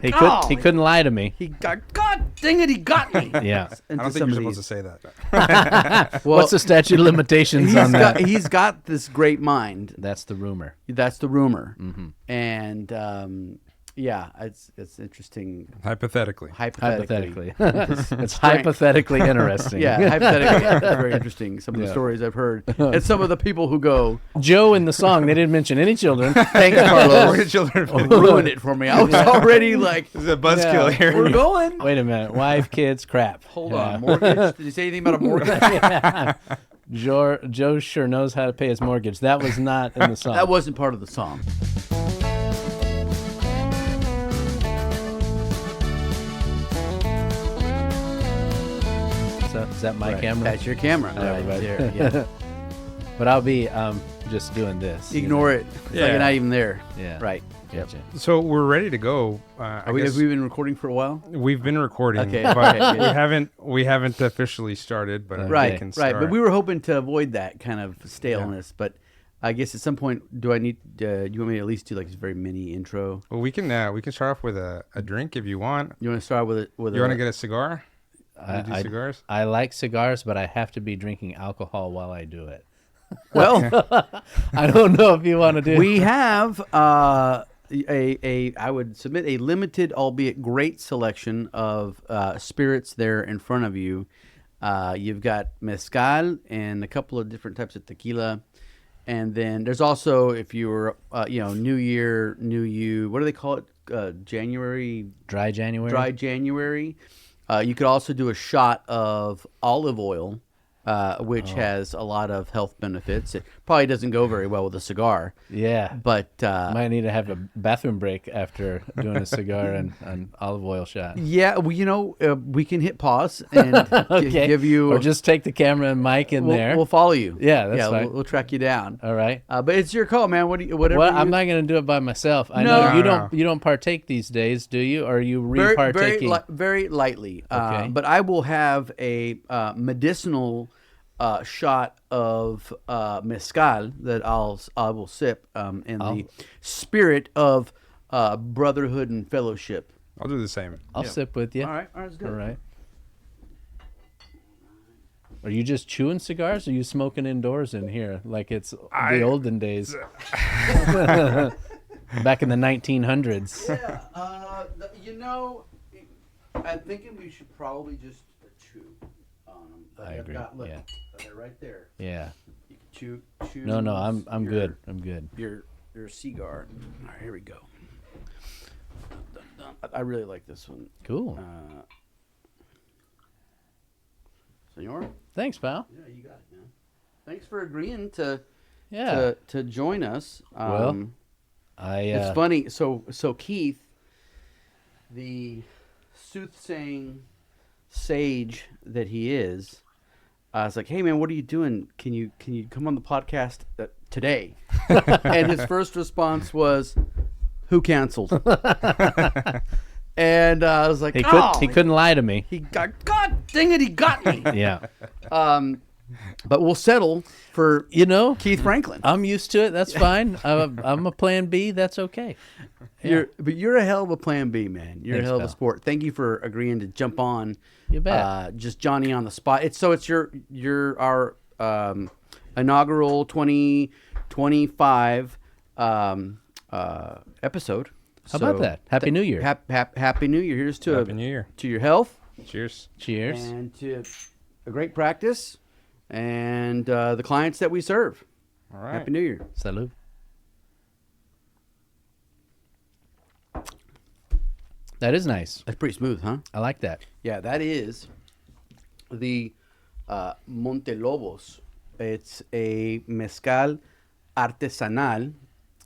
He couldn't lie to me. God dang it, he got me. Yeah. I don't think you're supposed to say that. Well, What's the statute of limitations on that? He's got this great mind. That's the rumor. That's the rumor. Mm-hmm. And yeah, it's interesting. Hypothetically. Hypothetically. It's hypothetically interesting. Yeah, hypothetically, it's very interesting. Some of the stories I've heard. And some of the people who go. Joe in the song, they didn't mention any children. Thanks, Carlos. Children. Ruined it for me. I was already like. This is a buzzkill here. We're going. Wait a minute. Wife, kids, crap. Hold on. Mortgage? Did you say anything about a mortgage? Yeah. Joe sure knows how to pay his mortgage. That was not in the song. That wasn't part of the song. So, is that my camera? That's your camera. Right there. Yeah. But I'll be just doing this. Ignore it. It's like you're not even there. Yeah. Right. Gotcha. So we're ready to go. Have we been recording for a while? We've been recording, Okay. but we haven't officially started. But we can start. Right. But we were hoping to avoid that kind of staleness. But I guess at some point, do I need? Do you want me to at least do like this very mini intro? Well, we can start off with a drink if you want. You want to start with it? You want to get a cigar? You do cigars? I like cigars, but I have to be drinking alcohol while I do it. Well, I don't know if you want to do. We have I would submit a limited, albeit great selection of spirits there in front of you. You've got mezcal and a couple of different types of tequila. And then there's also, if you were, New Year, New You, what do they call it? January? Dry January? Dry January. You could also do a shot of olive oil, which has a lot of health benefits. It probably doesn't go very well with a cigar. Yeah. But might need to have a bathroom break after doing a cigar and an olive oil shot. Yeah, well, we can hit pause and give you... Or just take the camera and mic in there. We'll follow you. Yeah, that's fine. We'll track you down. All right. But it's your call, man. Whatever. Well, I'm not going to do it by myself. I know you don't partake these days, do you? Or are you re-partaking? Very lightly. Okay. But I will have a medicinal shot of mezcal that I will sip in the spirit of brotherhood and fellowship. I'll do the same. I'll sip with you. All right, that's good. All right. Are you just chewing cigars, or are you smoking indoors in here like it's the olden days? Back in the 1900s. Yeah, I'm thinking we should probably just chew on them. I agree. Look, yeah. they're right there. Yeah. You can chew. No, I'm good. I'm good. Your cigar. All right, here we go. I really like this one. Cool. Senor? Thanks, pal. Yeah, you got it, man. Thanks for agreeing to join us. It's funny. So Keith, the soothsaying sage that he is, I was like, "Hey, man, what are you doing? Can you come on the podcast today?" And his first response was, "Who canceled?" And I was like, he couldn't lie to me. God dang it, he got me. Yeah. But we'll settle for Keith Franklin. I'm used to it. That's fine. I'm a plan B. That's okay. Yeah. You're a hell of a plan B, man. You're Thanks, a hell of a pal. sport. Thank you for agreeing to jump on. You bet. Just Johnny on the spot. It's our inaugural 2025 episode. How about that? Happy New Year. Happy New Year. Here's to Happy New Year. To your health. Cheers. Cheers. And to a great practice and the clients that we serve. All right. Happy New Year. Salud. That is nice. That's pretty smooth, huh? I like that. Yeah, that is the Montelobos. It's a mezcal artisanal.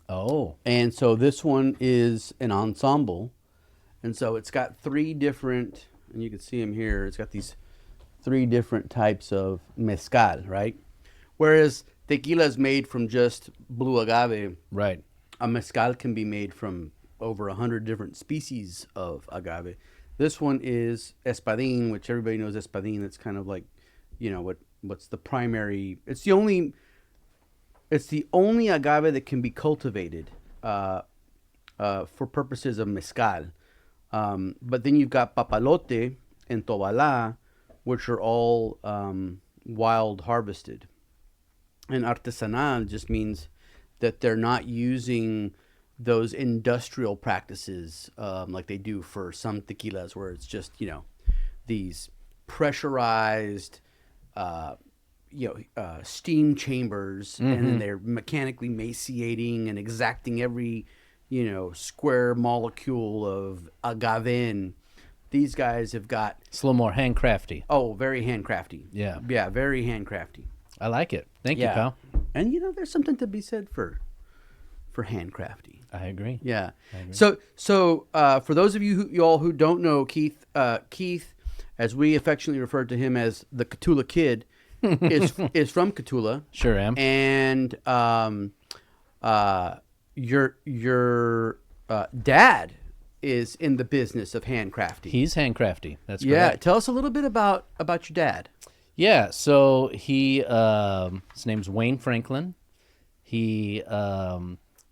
Oh. And so this one is an ensemble. And so it's got three different, and you can see them here, it's got these three different types of mezcal, right? Whereas tequila is made from just blue agave. Right. A mezcal can be made from over 100 different species of agave. This one is espadín, which everybody knows espadín. That's kind of like, what's the primary, it's the only agave that can be cultivated for purposes of mezcal. But then you've got papalote and tobala, which are all wild harvested. And artisanal just means that they're not using those industrial practices like they do for some tequilas, where it's just, these pressurized, steam chambers, and then they're mechanically maciating and exacting every, square molecule of agave. These guys have got... It's a little more handcrafty. Oh, very handcrafty. Yeah. Yeah, very handcrafty. I like it. Thank you, pal. And, there's something to be said for handcrafty. I agree. Yeah. I agree. So for those of you all who don't know Keith, as we affectionately refer to him as the Cotulla Kid, is from Cotulla. Sure am. And your dad is in the business of handcrafting. He's handcrafty. That's correct. Yeah. Tell us a little bit about your dad. Yeah. So he, his name's Wayne Franklin. He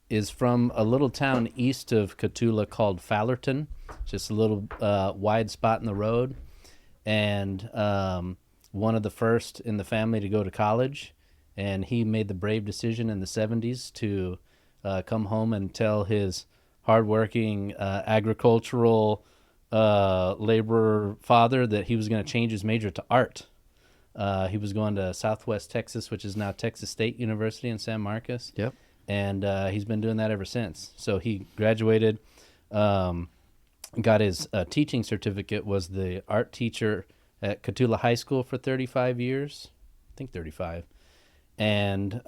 is from a little town east of Cotulla called Fallerton, just a little wide spot in the road, and one of the first in the family to go to college. And he made the brave decision in the 70s to come home and tell his hardworking agricultural laborer father that he was going to change his major to art. He was going to Southwest Texas, which is now Texas State University in San Marcos. Yep. And he's been doing that ever since. So he graduated, got his teaching certificate, was the art teacher at Cotulla High School for 35 years. I think 35. And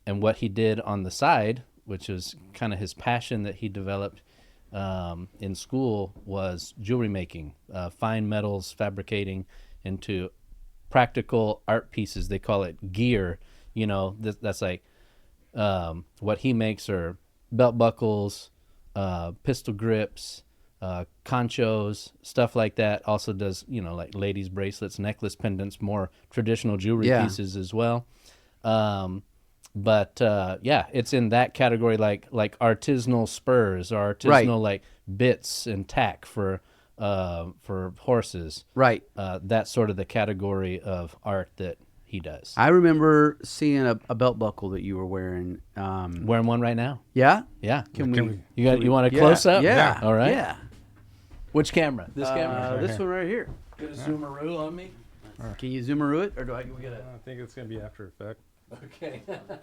what he did on the side, which was kind of his passion that he developed in school, was jewelry making, fine metals, fabricating into practical art pieces. They call it gear. That's like what he makes are belt buckles, pistol grips, conchos, stuff like that. Also does, like ladies' bracelets, necklace pendants, more traditional jewelry pieces as well. But it's in that category, like artisanal spurs or artisanal like bits and tack for horses. Right. That's sort of the category of art that he does. I remember seeing a belt buckle that you were wearing. Wearing one right now. Yeah? Yeah. Can we? You want a close up? Yeah. All right. Yeah. Which camera? This camera? This one right here. Get a zoomaroo on me. Can you zoomaroo it, or we get I think it's gonna be After Effects. Okay. dun, dun,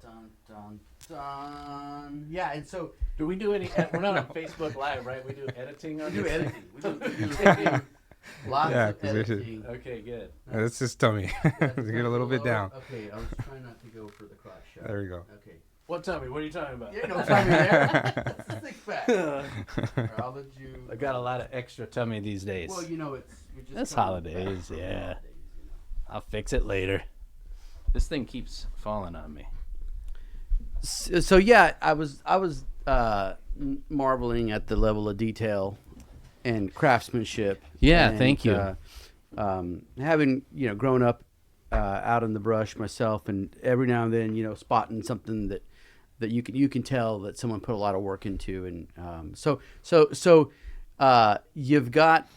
dun, dun, dun. Yeah, and so do we do any? We're not on Facebook Live, right? We do editing. We do editing. We do lots of editing. Okay, good. Let's just tell me. Get a little bit down. Okay, I was trying not to go for the crotch shot. There we go. Okay. What, Tommy? What are you talking about? Yeah, no tummy there. That's a six pack. I'll let you. I got a lot of extra tummy these days. Well, you're just. It's holidays, yeah. I'll fix it later. This thing keeps falling on me. So yeah, I was marveling at the level of detail and craftsmanship. Yeah, and, thank you. Having grown up out in the brush myself, and every now and then spotting something that you can tell that someone put a lot of work into, and so you've got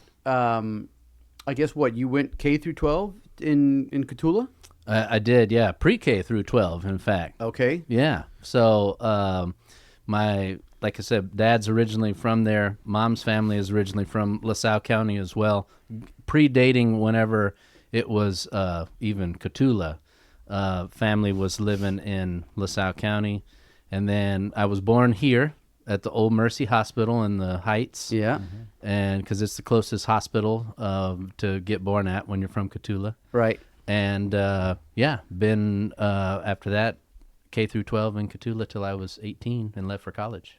I guess what you went K through 12 in Cotulla. I did, yeah. Pre-K through 12, in fact. Okay. Yeah. So, like I said, Dad's originally from there. Mom's family is originally from LaSalle County as well. Predating whenever it was even Cotulla, family was living in LaSalle County. And then I was born here at the Old Mercy Hospital in the Heights. Yeah. And because it's the closest hospital to get born at when you're from Cotulla. Right. And been after that K through 12 in Cotulla till I was 18 and left for college.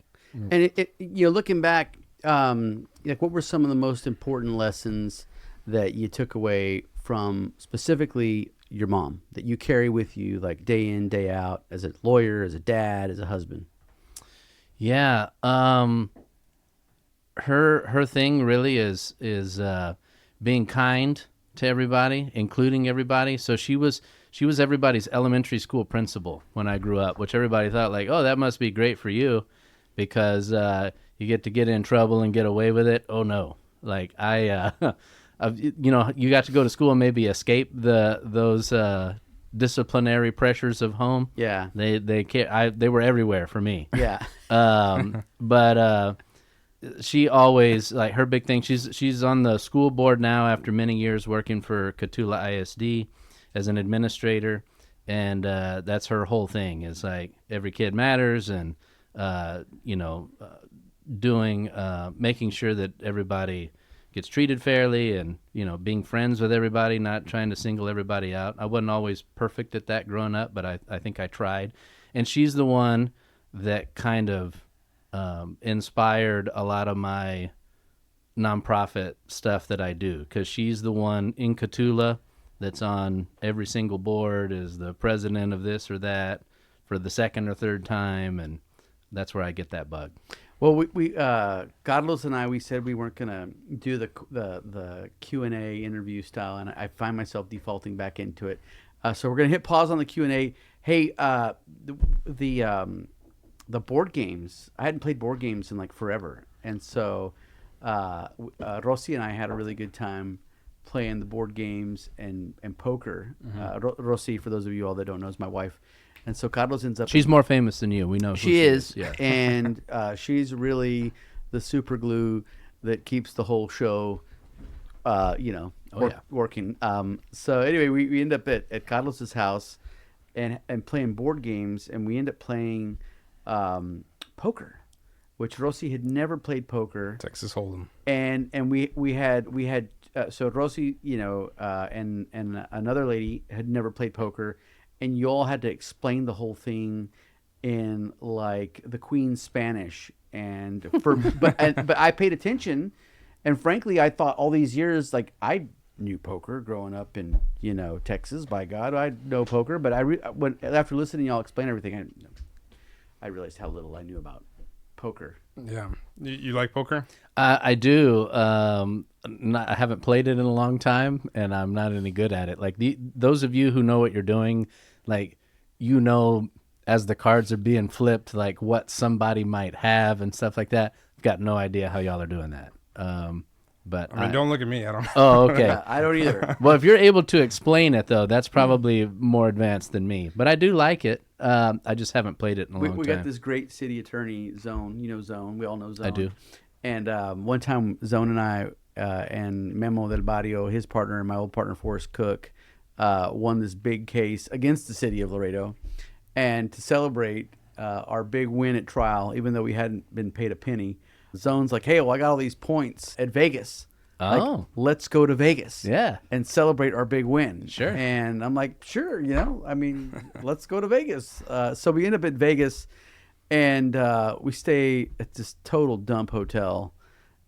And looking back, what were some of the most important lessons that you took away from specifically your mom that you carry with you, like day in, day out, as a lawyer, as a dad, as a husband? Yeah, her thing really is being kind to everybody, including everybody. So she was everybody's elementary school principal when I grew up, which everybody thought like, oh, that must be great for you, because you get to get in trouble and get away with it. Oh no. Like you got to go to school and maybe escape those disciplinary pressures of home. Yeah. They were everywhere for me. Yeah. But she always, like, her big thing, she's on the school board now after many years working for Cotulla ISD as an administrator, and that's her whole thing, is like every kid matters, and making sure that everybody gets treated fairly, and being friends with everybody, not trying to single everybody out. I wasn't always perfect at that growing up, but I think I tried. And she's the one that kind of inspired a lot of my nonprofit stuff that I do, because she's the one in Cotulla that's on every single board, is the president of this or that for the second or third time, and that's where I get that bug. Well, we Carlos and we said we weren't gonna do the Q&A interview style, and I find myself defaulting back into it. So we're gonna hit pause on the Q&A. Hey, the board games. I hadn't played board games in like forever, and so Rosy and I had a really good time playing the board games and poker. Rosy, for those of you all that don't know, is my wife. And so Carlos ends up... She's more famous than you. We know who she is. Yeah. And she's really the super glue that keeps the whole show, working. So anyway, we end up at Carlos's house and playing board games, and we end up playing poker, which Rosy had never played poker. Texas Hold'em. And we had so Rosy, and another lady had never played poker. And you all had to explain the whole thing in like the Queen's Spanish, but I paid attention, and frankly, I thought all these years, like, I knew poker growing up in Texas. By God, I know poker. But after listening to y'all explain everything, I realized how little I knew about poker. Yeah, you like poker? I do. I haven't played it in a long time, and I'm not any good at it. Like those of you who know what you're doing, like, as the cards are being flipped, like what somebody might have and stuff like that. I've got no idea how y'all are doing that. But don't look at me. I don't. Oh, okay. I don't either. Well, if you're able to explain it, though, that's probably more advanced than me. But I do like it. I just haven't played it in a long time. We got this great city attorney, Zone. Zone. We all know Zone. I do. And one time, Zone and I and Memo del Barrio, his partner, and my old partner, Forrest Cook, won this big case against the city of Laredo. And to celebrate our big win at trial, even though we hadn't been paid a penny, Zone's like, hey, well, I got all these points at Vegas. Oh. Like, let's go to Vegas. Yeah. And celebrate our big win. Sure. And I'm like, sure, let's go to Vegas. So we end up at Vegas, and we stay at this total dump hotel.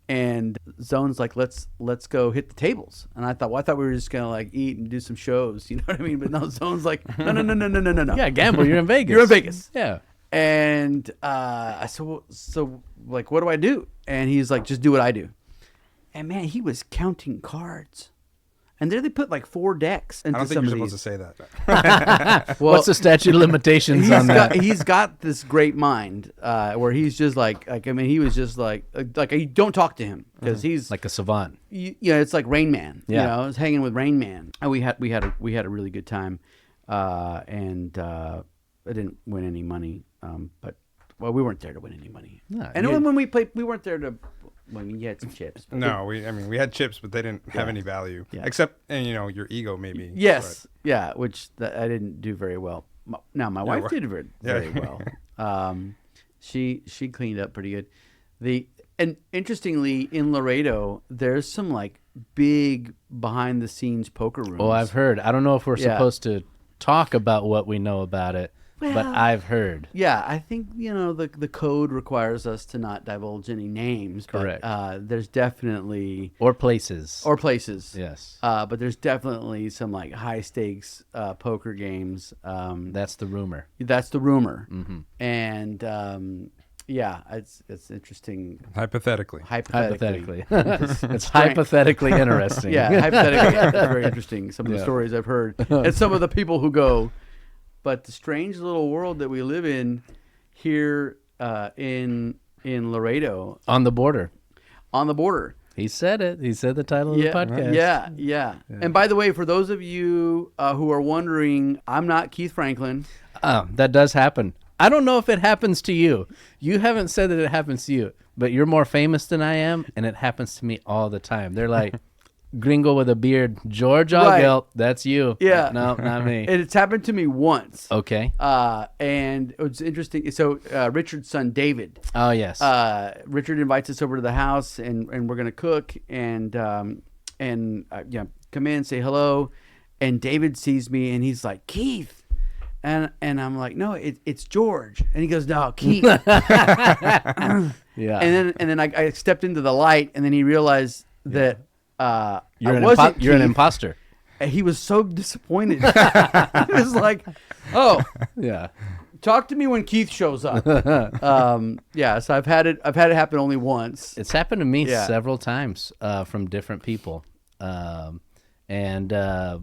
And Zone's like, let's go hit the tables. And I thought we were just gonna like eat and do some shows, you know what I mean? But no, Zone's like, no. Yeah, gamble. You're in Vegas. You're in Vegas. Yeah. And I said, so like, what do I do? And he's like, just do what I do. And man, he was counting cards. And there they put like 4 decks into I don't think some you're of supposed these. to say that. Well, what's the statute of limitations on that? He's got this great mind where he's just he was just like don't talk to him because he's like a savant. It's like Rain Man. Yeah. I was hanging with Rain Man, and we had a really good time. And I didn't win any money, but we weren't there to win any money. No, and when we played, we weren't there to. I mean, you had some chips. No, we had chips, but they didn't have any value. Yeah. Except, your ego maybe. Yes, but. yeah, which I didn't do very well. Now my wife did very well. She cleaned up pretty good. And interestingly, in Laredo, there's some like big behind the scenes poker rooms. Oh, I've heard. I don't know if we're supposed to talk about what we know about it. But I've heard. Yeah, I think, the code requires us to not divulge any names. Correct. But there's definitely... Or places. Yes. But there's definitely some, like, high-stakes poker games. That's the rumor. That's the rumor. Mm-hmm. And, it's interesting. Hypothetically. It's hypothetically interesting. Yeah, hypothetically. It's very interesting, some of the stories I've heard. And some of the people who go... But the strange little world that we live in here in in Laredo. On the border. On the border. He said it. He said the title of the podcast. Yeah. And by the way, for those of you who are wondering, I'm not Keith Franklin. That does happen. I don't know if it happens to you. You haven't said that it happens to you, but you're more famous than I am, and it happens to me all the time. They're like, gringo with a beard, George Augelt, that's you. Yeah. No, not me. It's happened to me once. Okay. And it's interesting. So Richard's son, David. Oh, yes. Richard invites us over to the house, and we're going to cook, and come in, say hello. And David sees me, and he's like, Keith. And I'm like, no, it's George. And he goes, no, Keith. Yeah. And then I stepped into the light, and then he realized that you're an imposter. And he was so disappointed. He was like, oh, yeah. Talk to me when Keith shows up. So I've had it happen only once. It's happened to me several times from different people, and a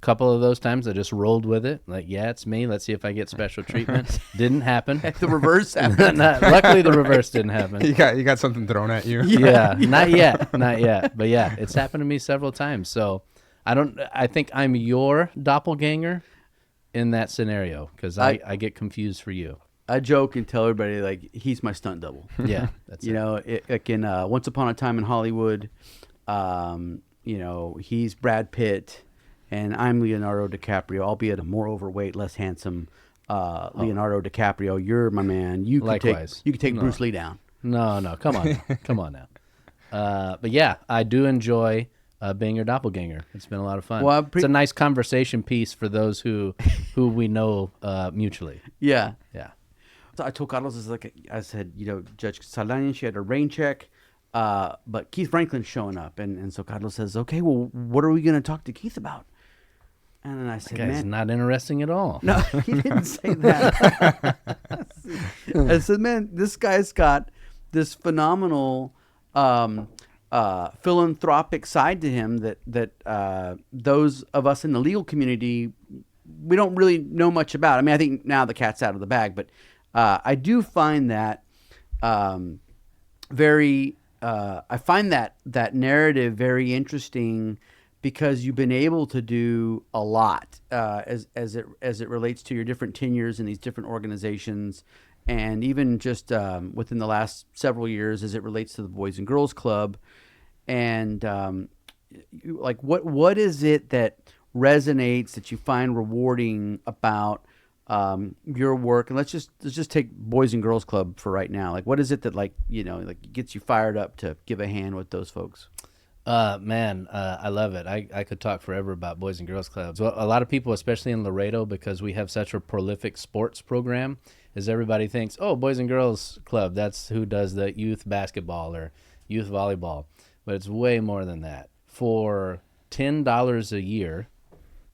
couple of those times I just rolled with it. Like, yeah, it's me. Let's see if I get special treatment. Didn't happen. The reverse happened. Luckily, the reverse didn't happen. You got something thrown at you. Yeah, not yet. But yeah, it's happened to me several times. So I think I'm your doppelganger in that scenario, because I get confused for you. I joke and tell everybody, like, he's my stunt double. Yeah, that's like in Once Upon a Time in Hollywood, he's Brad Pitt, and I'm Leonardo DiCaprio, albeit a more overweight, less handsome Leonardo DiCaprio. You're my man. You could take Bruce Lee down. No, come on now. But yeah, I do enjoy being your doppelganger. It's been a lot of fun. Well, it's a nice conversation piece for those who we know mutually. Yeah. Yeah. So I told Carlos, I said, Judge Saldaña, she had a rain check, but Keith Franklin's showing up. And so Carlos says, okay, well, what are we going to talk to Keith about? And then I said, that guy's not interesting at all. No, he didn't say that. I said, man, this guy's got this phenomenal philanthropic side to him that those of us in the legal community, we don't really know much about. I mean, I think now the cat's out of the bag, but I do find that I find that narrative very interesting, because you've been able to do a lot as it relates to your different tenures in these different organizations, and even just within the last several years as it relates to the Boys and Girls Club. And what is it that resonates, that you find rewarding about your work? And let's just take Boys and Girls Club for right now. Like, what is it that gets you fired up to give a hand with those folks? I love it. I could talk forever about Boys and Girls Clubs. Well, a lot of people, especially in Laredo, because we have such a prolific sports program, is everybody thinks, oh, Boys and Girls Club, that's who does the youth basketball or youth volleyball. But it's way more than that. For $10 a year,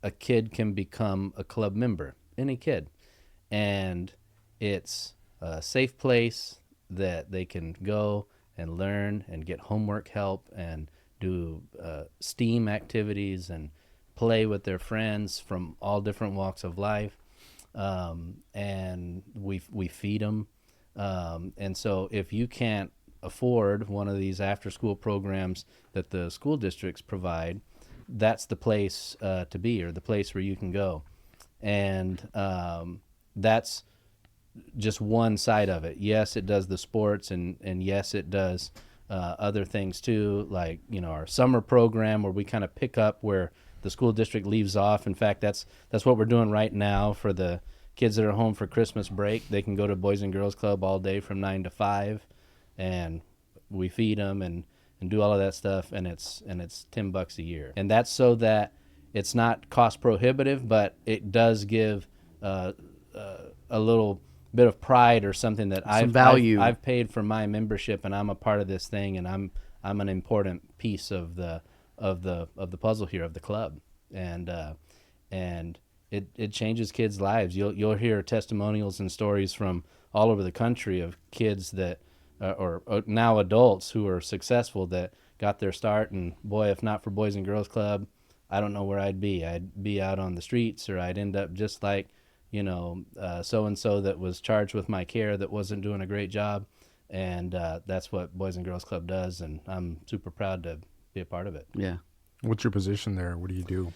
a kid can become a club member, any kid. And it's a safe place that they can go and learn and get homework help and do STEAM activities and play with their friends from all different walks of life. And we feed them. And so if you can't afford one of these after-school programs that the school districts provide, that's the place to be, or the place where you can go. And that's just one side of it. Yes, it does the sports, and yes, it does other things too, like our summer program, where we kind of pick up where the school district leaves off. In fact, that's what we're doing right now for the kids that are home for Christmas break. They can go to Boys and Girls Club all day from 9 to 5, and we feed them and do all of that stuff, and it's $10 a year. And that's so that it's not cost prohibitive, but it does give a little bit of pride or something that I've paid for my membership, and I'm a part of this thing, and I'm an important piece of the puzzle here, of the club. And it changes kids' lives. You'll hear testimonials and stories from all over the country of kids that or now adults who are successful that got their start, and boy, if not for Boys and Girls Club, I don't know where I'd be. I'd be out on the streets, or I'd end up just like so-and-so that was charged with my care that wasn't doing a great job. And that's what Boys and Girls Club does, and I'm super proud to be a part of it. Yeah. What's your position there? What do you do?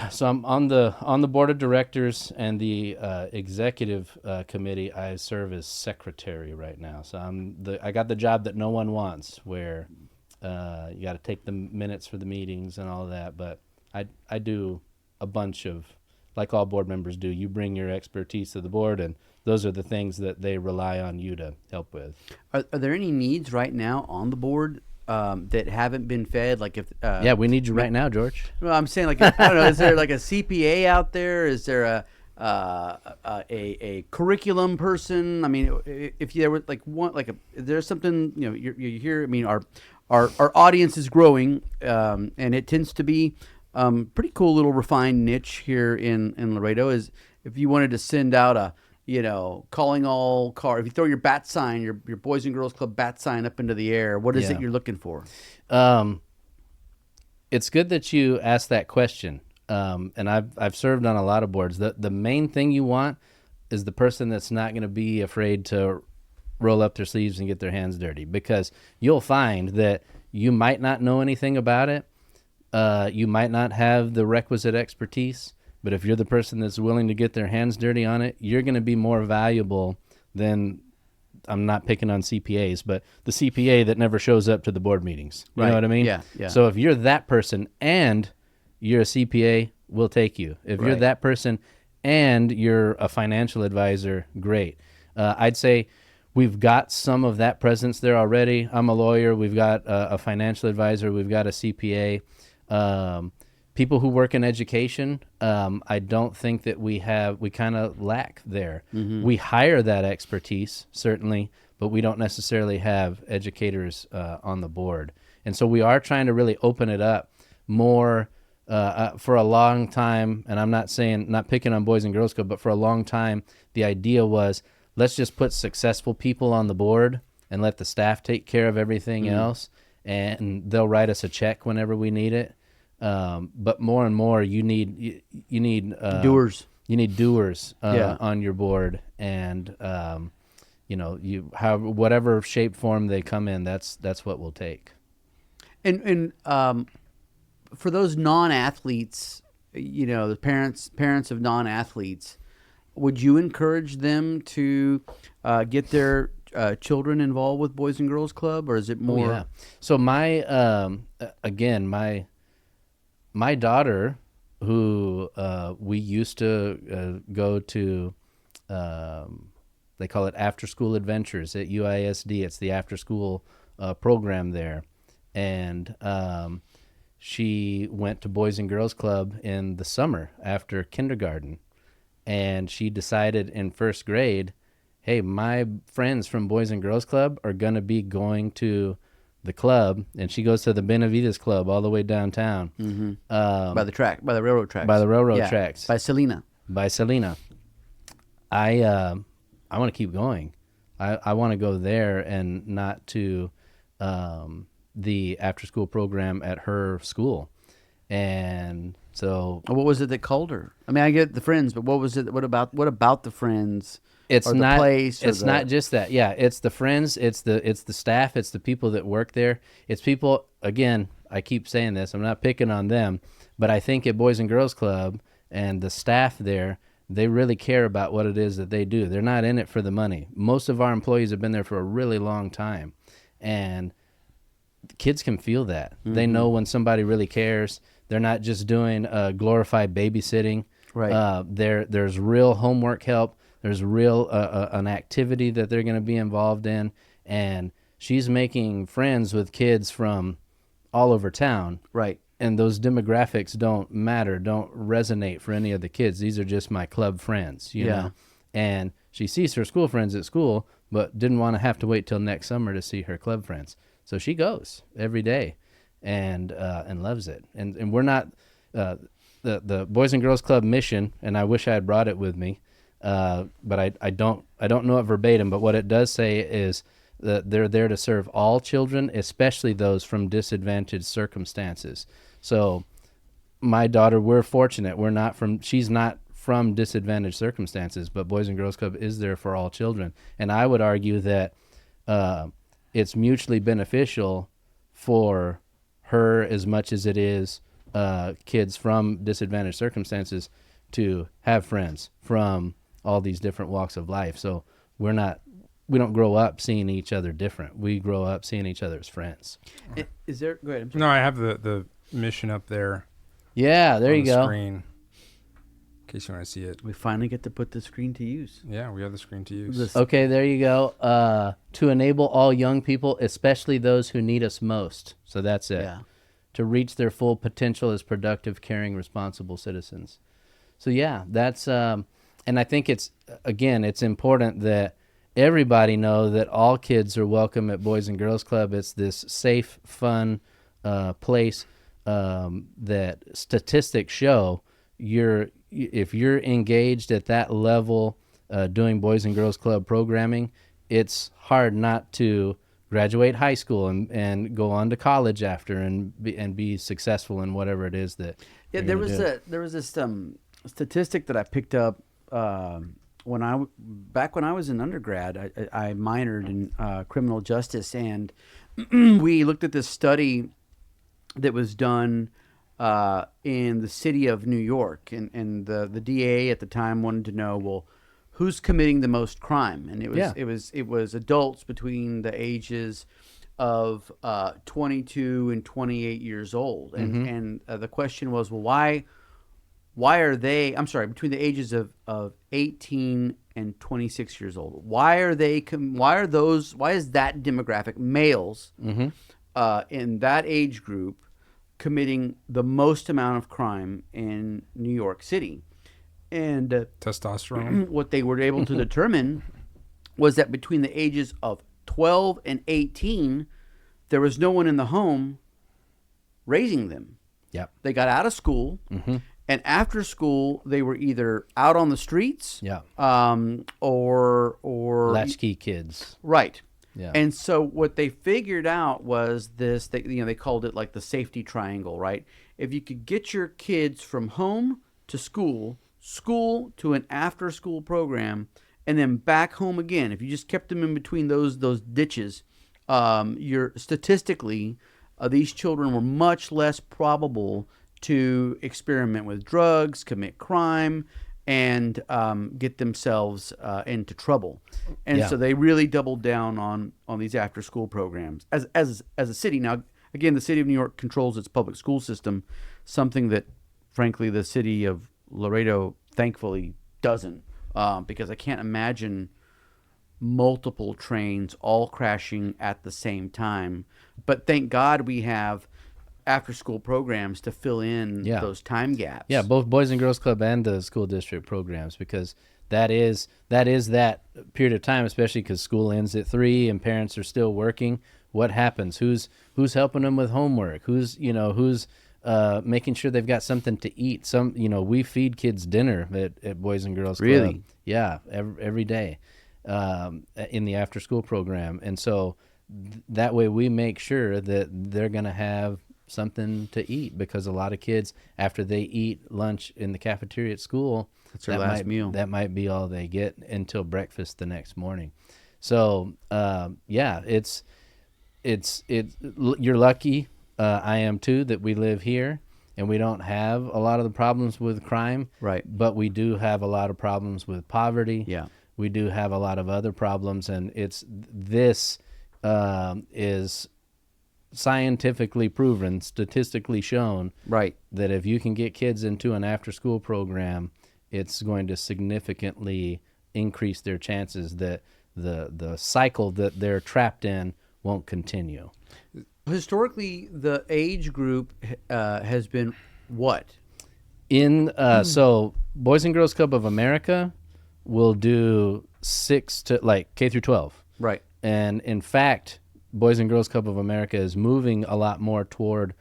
So I'm on the board of directors and the executive committee. I serve as secretary right now. So I got the job that no one wants, where you got to take the minutes for the meetings and all of that. But I do a bunch of, like all board members do. You bring your expertise to the board, and those are the things that they rely on you to help with. Are there any needs right now on the board that haven't been fed? Like if yeah, we need you right now, George. Well, I'm saying, like, I don't know. Is there like a CPA out there? Is there a curriculum person? I mean, if there were there's something, you know, you hear. I mean, our audience is growing, and it tends to be pretty cool little refined niche here in Laredo. Is if you wanted to send out a, you know, calling all car. If you throw your bat sign, your Boys and Girls Club bat sign up into the air, what is it you're looking for? It's good that you asked that question. And I've served on a lot of boards. The main thing you want is the person that's not going to be afraid to roll up their sleeves and get their hands dirty, because you'll find that you might not know anything about it. You might not have the requisite expertise. But if you're the person that's willing to get their hands dirty on it, you're going to be more valuable than, I'm not picking on CPAs, but the CPA that never shows up to the board meetings. You know what I mean? Yeah, yeah. So if you're that person and you're a CPA, we'll take you. If you're that person and you're a financial advisor, great. I'd say we've got some of that presence there already. I'm a lawyer. We've got a financial advisor. We've got a CPA. People who work in education, I don't think that we kind of lack there. Mm-hmm. We hire that expertise, certainly, but we don't necessarily have educators on the board. And so we are trying to really open it up more. For a long time, and I'm not picking on Boys and Girls Club, but for a long time, the idea was, let's just put successful people on the board and let the staff take care of everything else, and they'll write us a check whenever we need it. But more and more, you need doers. You need doers on your board, and you have whatever shape form they come in. That's what we'll take. And for those non-athletes, you know, the parents of non-athletes, would you encourage them to get their children involved with Boys and Girls Club, or is it more? Oh, yeah. So my daughter, who we used to go to, they call it after school adventures at UISD. It's the after school program there, and she went to Boys and Girls Club in the summer after kindergarten, and she decided in first grade, hey, my friends from Boys and Girls Club are going to be going to the club, and she goes to the Benavides Club all the way downtown. Mm-hmm. By the railroad tracks. By the railroad tracks. By Salina. I want to keep going. I want to go there and not to the after-school program at her school. And so, what was it that called her? I mean, I get the friends, but what was it? What about the friends? It's or the not. Place it's not just that. Yeah, it's the friends. It's the staff. It's the people that work there. It's people. Again, I keep saying this. I'm not picking on them, but I think at Boys and Girls Club and the staff there, they really care about what it is that they do. They're not in it for the money. Most of our employees have been there for a really long time, and kids can feel that. Mm-hmm. They know when somebody really cares. They're not just doing glorified babysitting. Right. There's real homework help. There's real an activity that they're going to be involved in, and she's making friends with kids from all over town. Right. And those demographics don't matter, don't resonate for any of the kids. These are just my club friends, you know. And she sees her school friends at school, but didn't want to have to wait till next summer to see her club friends. So she goes every day and loves it. And we're not the Boys and Girls Club mission, and I wish I had brought it with me, but I don't know it verbatim, but what it does say is that they're there to serve all children, especially those from disadvantaged circumstances. So my daughter, we're fortunate. She's not from disadvantaged circumstances, but Boys and Girls Club is there for all children. And I would argue that it's mutually beneficial for her as much as it is kids from disadvantaged circumstances to have friends from all these different walks of life. So we don't grow up seeing each other different. We grow up seeing each other as friends. Is there? Go ahead. No, I have the mission up there. Yeah, there you go. Screen, in case you want to see it. We finally get to put the screen to use. Yeah, we have the screen to use. Okay, there you go. To enable all young people, especially those who need us most. So that's it. Yeah. To reach their full potential as productive, caring, responsible citizens. So yeah, that's and I think it's important that everybody know that all kids are welcome at Boys and Girls Club. It's this safe, fun place that statistics show if you're engaged at that level doing Boys and Girls Club programming, it's hard not to graduate high school and go on to college after and be successful in whatever it is that. Yeah, there was this statistic that I picked up when I was in undergrad. I minored in criminal justice, and we looked at this study that was done in the city of New York, and the DA at the time wanted to know, well, who's committing the most crime? And it was adults between the ages of 22 and 28 years old, and the question was, well, why are they? I'm sorry, between the ages of 18 and 26 years old. Why is that demographic, males, in that age group, committing the most amount of crime in New York City? And testosterone. What they were able to determine was that between the ages of 12 and 18, there was no one in the home raising them. Yep. They got out of school, and after school, they were either out on the streets, or latchkey kids. Right. Yeah. And so what they figured out was this. They called it like the safety triangle, right? If you could get your kids from home to school to an after-school program, and then back home again, if you just kept them in between those ditches, you're statistically, these children were much less probable to experiment with drugs, commit crime, and get themselves into trouble. And so they really doubled down on these after-school programs as a city. Now, again, the city of New York controls its public school system, something that, frankly, the city of Laredo thankfully doesn't, because I can't imagine multiple trains all crashing at the same time. But thank God we have after-school programs to fill in those time gaps. Yeah, both Boys and Girls Club and the school district programs, because that is that period of time, especially because school ends at 3 and parents are still working. What happens? Who's helping them with homework? Who's making sure they've got something to eat? We feed kids dinner at Boys and Girls Club. Really? Yeah, every day in the after-school program. And so that way we make sure that they're going to have something to eat, because a lot of kids, after they eat lunch in the cafeteria at school, that's their last meal. That might be all they get until breakfast the next morning. So it's you're lucky. I am too, that we live here and we don't have a lot of the problems with crime. Right. But we do have a lot of problems with poverty. Yeah. We do have a lot of other problems, and this is scientifically proven, statistically shown, right, that if you can get kids into an after-school program, it's going to significantly increase their chances that the cycle that they're trapped in won't continue. Historically, the age group has been what? So Boys and Girls Club of America will do 6 to K through 12. Right. And in fact, Boys and Girls Club of America is moving a lot more toward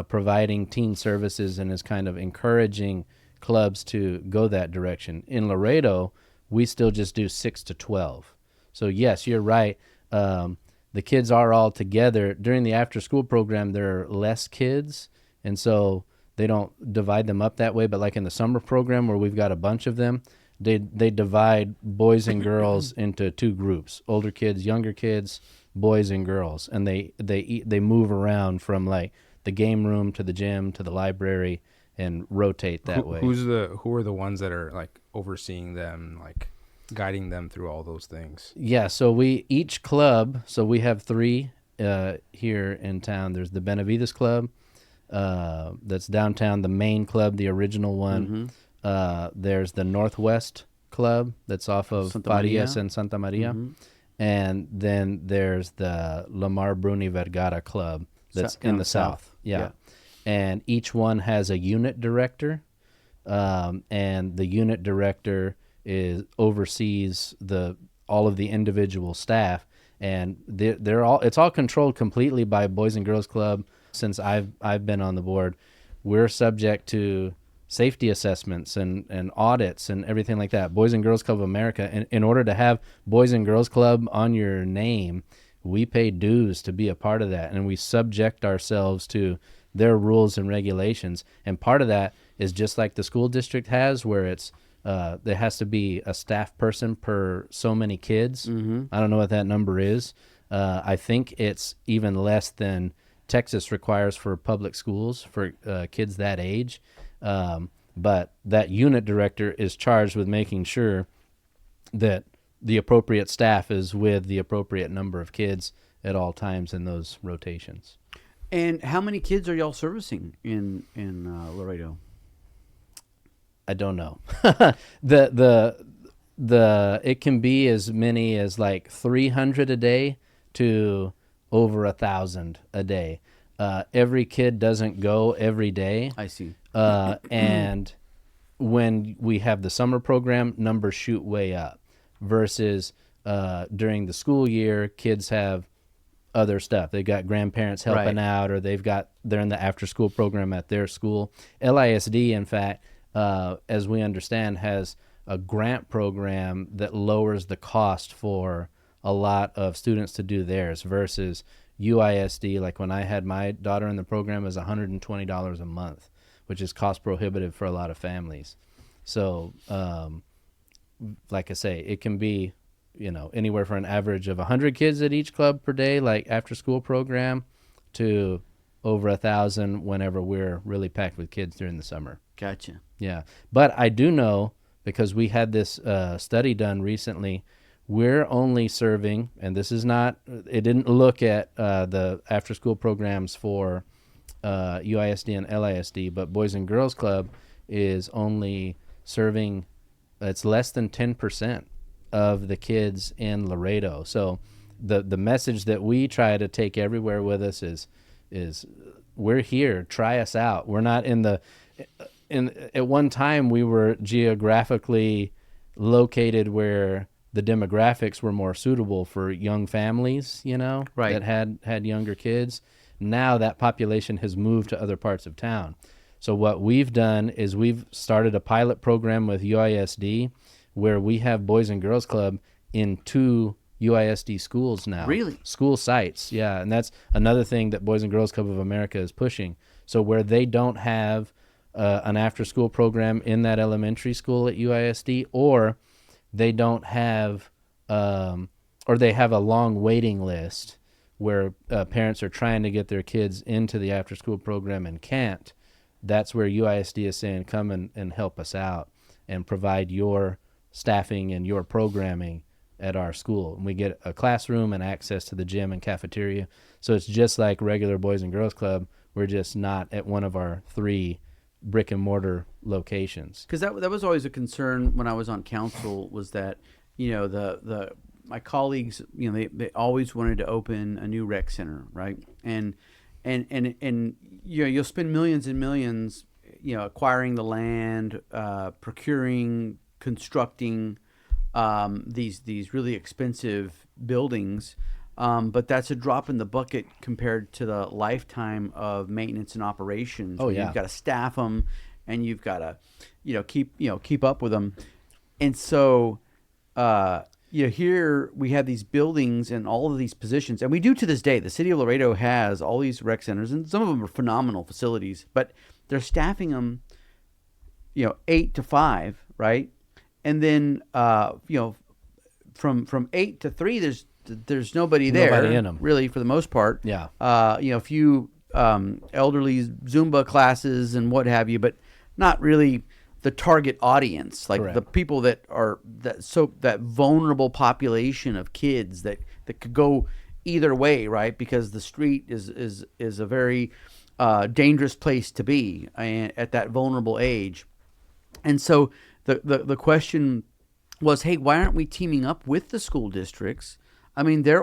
providing teen services and is kind of encouraging clubs to go that direction. In Laredo, we still just do 6 to 12. So yes, you're right. The kids are all together. During the after-school program, there are less kids, and so they don't divide them up that way. But like in the summer program where we've got a bunch of them, they divide boys and girls into two groups: older kids, younger kids, boys and girls, and they move around from like the game room to the gym to the library and rotate that way. Who are the ones that are like overseeing them, like guiding them through all those things? Yeah, so each club, so we have three here in town. There's the Benavides Club, that's downtown, the main club, the original one. There's the Northwest Club that's off of Farias and Santa Maria. And then there's the Lamar Bruni Vergara Club that's in the south. Yeah. And each one has a unit director, and the unit director oversees all of the individual staff, and it's all controlled completely by Boys and Girls Club. Since I've been on the board, we're subject to safety assessments and audits and everything like that. Boys and Girls Club of America, and in order to have Boys and Girls Club on your name, we pay dues to be a part of that, and we subject ourselves to their rules and regulations. And part of that is just like the school district has, where it's there has to be a staff person per so many kids. I don't know what that number is. I think it's even less than Texas requires for public schools for kids that age. But that unit director is charged with making sure that the appropriate staff is with the appropriate number of kids at all times in those rotations. And how many kids are y'all servicing in Laredo? I don't know. It can be as many as like 300 a day to over 1,000 a day. Every kid doesn't go every day. I see. And when we have the summer program, numbers shoot way up. Versus during the school year, kids have other stuff. They've got grandparents helping out, or they're in the after-school program at their school. LISD, in fact, as we understand, has a grant program that lowers the cost for a lot of students to do theirs versus UISD. Like when I had my daughter in the program, it was $120 a month, which is cost prohibitive for a lot of families. So, like I say, it can be, anywhere for an average of 100 kids at each club per day, like after school program, to over 1,000 whenever we're really packed with kids during the summer. Gotcha. Yeah. But I do know, because we had this study done recently, we're only serving, and this is not, it didn't look at the after school programs for UISD and LISD, but Boys and Girls Club is only serving, it's less than 10% of the kids in Laredo. So the message that we try to take everywhere with us is we're here, try us out. We're not at one time we were geographically located where the demographics were more suitable for young families, that had younger kids. Now that population has moved to other parts of town. So what we've done is we've started a pilot program with UISD where we have Boys and Girls Club in 2 UISD schools now. Really? School sites, yeah. And that's another thing that Boys and Girls Club of America is pushing. So where they don't have an after-school program in that elementary school at UISD, or they don't have, or they have a long waiting list where parents are trying to get their kids into the after-school program and can't, that's where UISD is saying, come and help us out and provide your staffing and your programming at our school. And we get a classroom and access to the gym and cafeteria. So it's just like regular Boys and Girls Club. We're just not at one of our 3 brick and mortar locations. Because that was always a concern when I was on council, was that, my colleagues, they always wanted to open a new rec center, right? And you'll spend millions and millions, acquiring the land, procuring, constructing these really expensive buildings, but that's a drop in the bucket compared to the lifetime of maintenance and operations. Oh yeah, you've got to staff them, and you've got to keep up with them, and so here we have these buildings and all of these positions, and we do to this day. The city of Laredo has all these rec centers, and some of them are phenomenal facilities, but they're staffing them 8 to 5, right? and then from 8 to 3, there's nobody there. Nobody in them, really, for the most part. Yeah. A few elderly Zumba classes and what have you, but not really the target audience, like the people that are that vulnerable population of kids that could go either way, right? Because the street is a very dangerous place to be at that vulnerable age. And so the question was, hey, why aren't we teaming up with the school districts? I mean, they've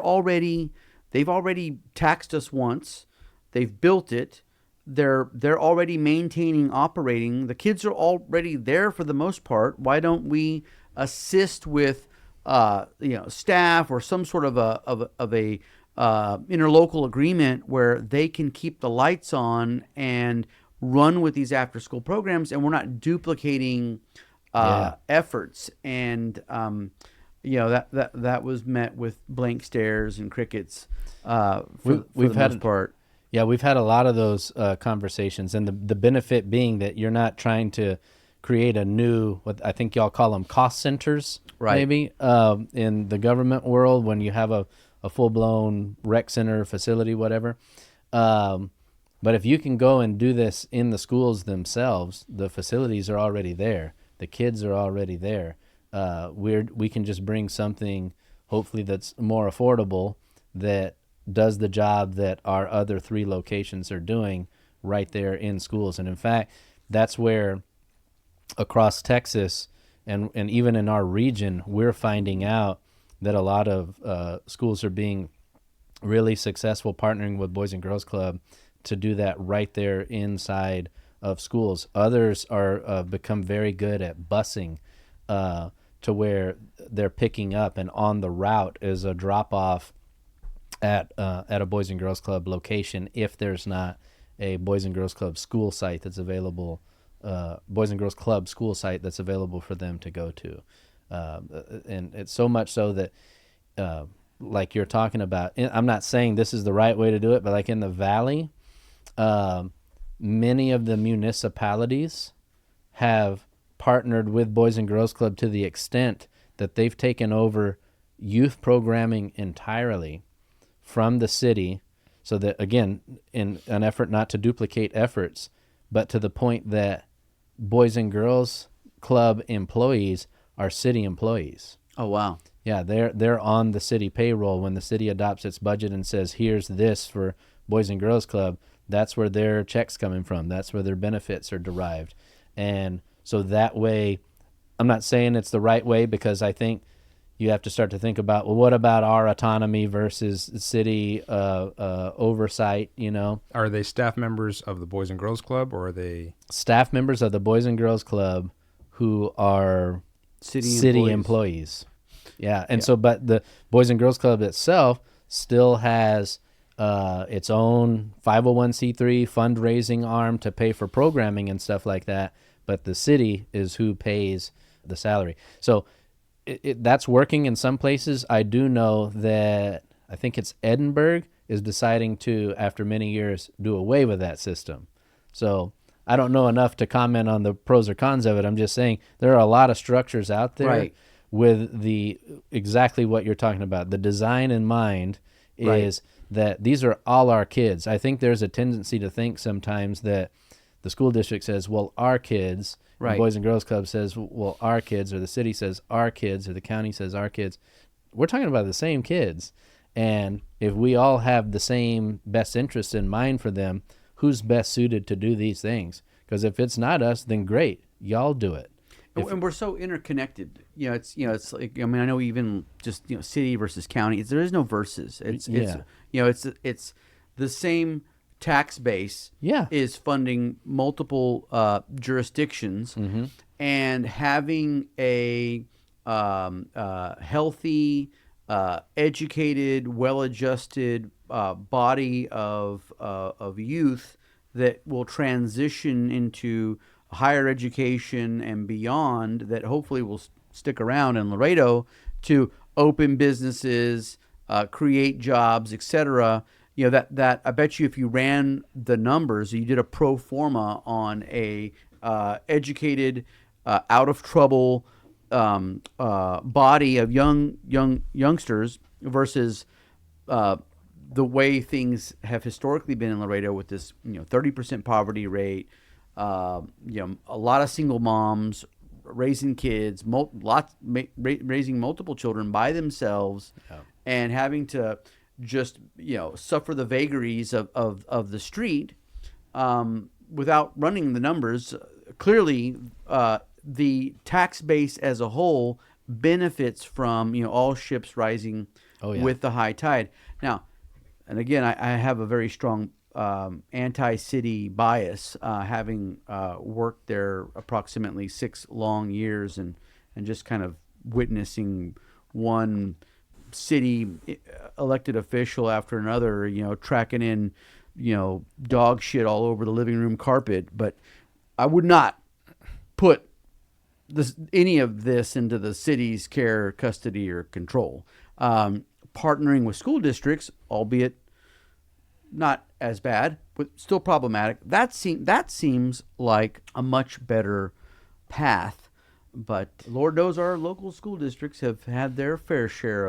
already taxed us once. They've built it. They're already maintaining, operating. The kids are already there for the most part. Why don't we assist with staff or some sort of a interlocal agreement where they can keep the lights on and run with these after school programs, and we're not duplicating efforts. And that was met with blank stares and crickets for the most part. Yeah, we've had a lot of those conversations, and the benefit being that you're not trying to create a new, what I think y'all call them, cost centers, right? Maybe in the government world, when you have a full-blown rec center facility, whatever. But if you can go and do this in the schools themselves, the facilities are already there, the kids are already there. We can just bring something, hopefully, that's more affordable, that does the job that our other 3 locations are doing right there in schools. And in fact, that's where across Texas and even in our region, we're finding out that a lot of schools are being really successful partnering with Boys and Girls Club to do that right there inside of schools. Others are become very good at busing to where they're picking up, and on the route is a drop-off at a Boys and Girls Club location if there's not a Boys and Girls Club school site that's available, Boys and Girls Club school site that's available for them to go to. And it's so much so that, like you're talking about, I'm not saying this is the right way to do it, but like in the Valley, many of the municipalities have partnered with Boys and Girls Club to the extent that they've taken over youth programming entirely from the city, so that, again, in an effort not to duplicate efforts, but to the point that Boys and Girls Club employees are city employees. Oh, wow. Yeah, they're on the city payroll. When the city adopts its budget and says, here's this for Boys and Girls Club, that's where their check's coming from. That's where their benefits are derived. And so that way, I'm not saying it's the right way, because I think you have to start to think about, well, what about our autonomy versus city oversight, Are they staff members of the Boys and Girls Club, or are they staff members of the Boys and Girls Club who are city employees? Yeah. And so, but the Boys and Girls Club itself still has its own 501c3 fundraising arm to pay for programming and stuff like that. But the city is who pays the salary. So that's working in some places. I do know that I think it's Edinburgh is deciding to, after many years, do away with that system. So I don't know enough to comment on the pros or cons of it. I'm just saying there are a lot of structures out there with the exactly what you're talking about. The design in mind is that these are all our kids. I think there's a tendency to think sometimes that the school district says, well, our kids, the Boys and Girls Club says, well, our kids, or the city says our kids, or the county says our kids. We're talking about the same kids. And if we all have the same best interests in mind for them, who's best suited to do these things? Because if it's not us, then great, y'all do it. And we're so interconnected. It's like, I mean, I know even just city versus county. There is no versus. It's the same tax base is funding multiple jurisdictions, and having a healthy, educated, well-adjusted body of youth that will transition into higher education and beyond, that hopefully will stick around in Laredo to open businesses, create jobs, etc. That I bet you, if you ran the numbers, you did a pro forma on a educated, out of trouble, body of youngsters versus the way things have historically been in Laredo with this 30% poverty rate, a lot of single moms raising kids, raising multiple children by themselves, and having to just suffer the vagaries of the street without running the numbers. Clearly, the tax base as a whole benefits from all ships rising with the high tide. Now, and again, I have a very strong anti-city bias, having worked there approximately 6 long years and just kind of witnessing one city elected official after another, tracking in, dog shit all over the living room carpet. But I would not put any of this into the city's care, custody, or control. Partnering with school districts, albeit not as bad, but still problematic. That seems like a much better path. But Lord knows our local school districts have had their fair share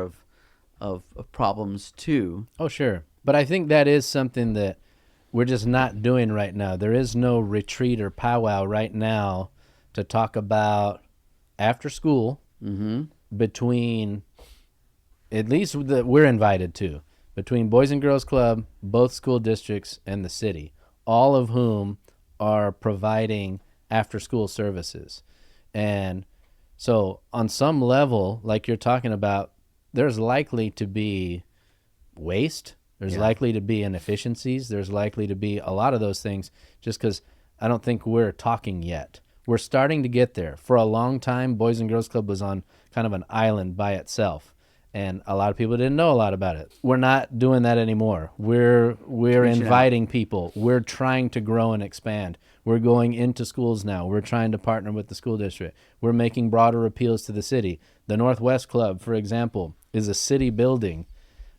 of problems too. Oh, sure. But I think that is something that we're just not doing right now. There is no retreat or powwow right now to talk about after school between, at least that we're invited to, between Boys and Girls Club, both school districts, and the city, all of whom are providing after-school services. And so on some level, like you're talking about, there's likely to be waste. There's likely to be inefficiencies. There's likely to be a lot of those things just because I don't think we're talking yet. We're starting to get there. For a long time, Boys and Girls Club was on kind of an island by itself. And a lot of people didn't know a lot about it. We're not doing that anymore. We're inviting people. We're trying to grow and expand. We're going into schools now. We're trying to partner with the school district. We're making broader appeals to the city. The Northwest Club, for example, is a city building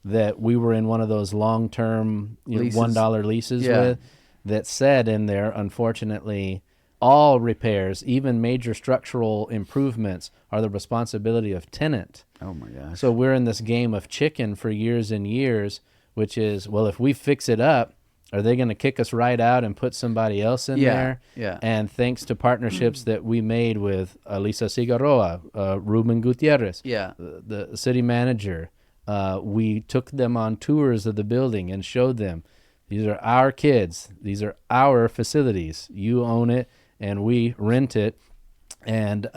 that we were in one of those long-term $1 leases with, that said in there, unfortunately, all repairs, even major structural improvements, are the responsibility of tenant. Oh my gosh. So we're in this game of chicken for years and years, which is, well, if we fix it up, are they going to kick us right out and put somebody else in there? Yeah. And thanks to partnerships that we made with Alisa Cigarroa, Ruben Gutierrez, the city manager, we took them on tours of the building and showed them, these are our kids. These are our facilities. You own it, and we rent it. And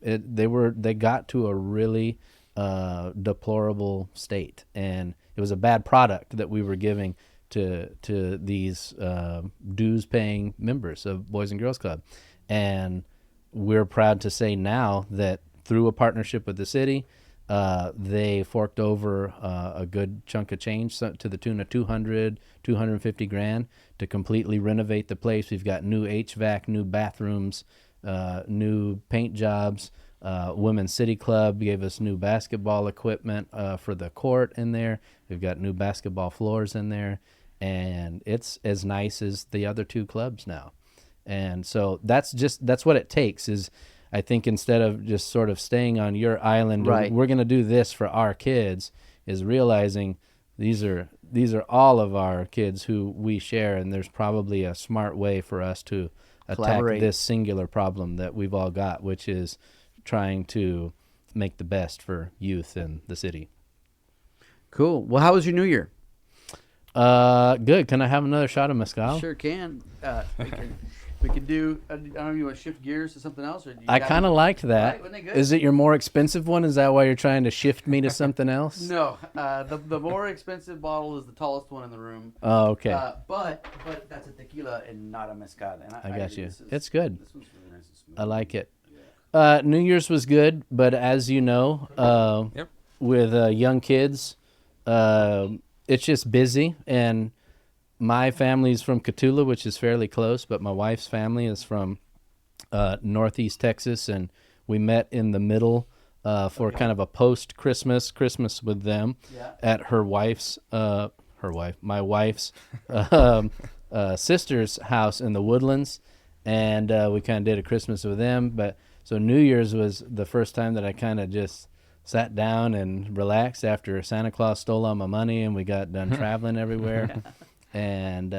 they got to a really deplorable state, and it was a bad product that we were giving to these dues-paying members of Boys and Girls Club. And we're proud to say now that through a partnership with the city, they forked over a good chunk of change to the tune of $250,000 to completely renovate the place. We've got new HVAC, new bathrooms, new paint jobs. Women's City Club gave us new basketball equipment for the court in there. We've got new basketball floors in there, and it's as nice as the other two clubs now. And so that's what it takes, is I think instead of just sort of staying on your island, we're going to do this for our kids, is realizing these are all of our kids who we share, and there's probably a smart way for us to attack this singular problem that we've all got, which is trying to make the best for youth in the city. Cool. Well, how was your New Year? Good. Can I have another shot of mezcal? Sure can. We could do, I don't know if you want to shift gears to something else? Or I kind of liked that. Right, wasn't it good? Is it your more expensive one? Is that why you're trying to shift me to something else? No. The more expensive bottle is the tallest one in the room. Oh, okay. But that's a tequila and not a mezcal. And I got you. It's good. This one's really nice and smooth. I like it. Yeah. New Year's was good, but as you know, with young kids, it's just busy. And my family's from Cotulla, which is fairly close, but my wife's family is from Northeast Texas, and we met in the middle for kind of a post-Christmas with them at my wife's sister's house in the Woodlands, and we kind of did a Christmas with them. But So New Year's was the first time that I kind of just sat down and relaxed after Santa Claus stole all my money and we got done traveling everywhere. And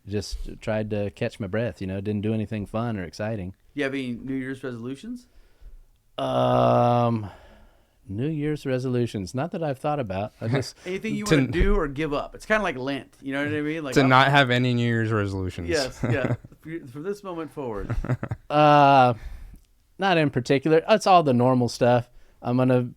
just tried to catch my breath, didn't do anything fun or exciting. Do you have any New Year's resolutions? New Year's resolutions, not that I've thought about. I just anything you want to do or give up. It's kind of like Lent, you know what I mean? Like to not have any New Year's resolutions. Yes, yeah. From this moment forward. Not in particular. It's all the normal stuff. I'm gonna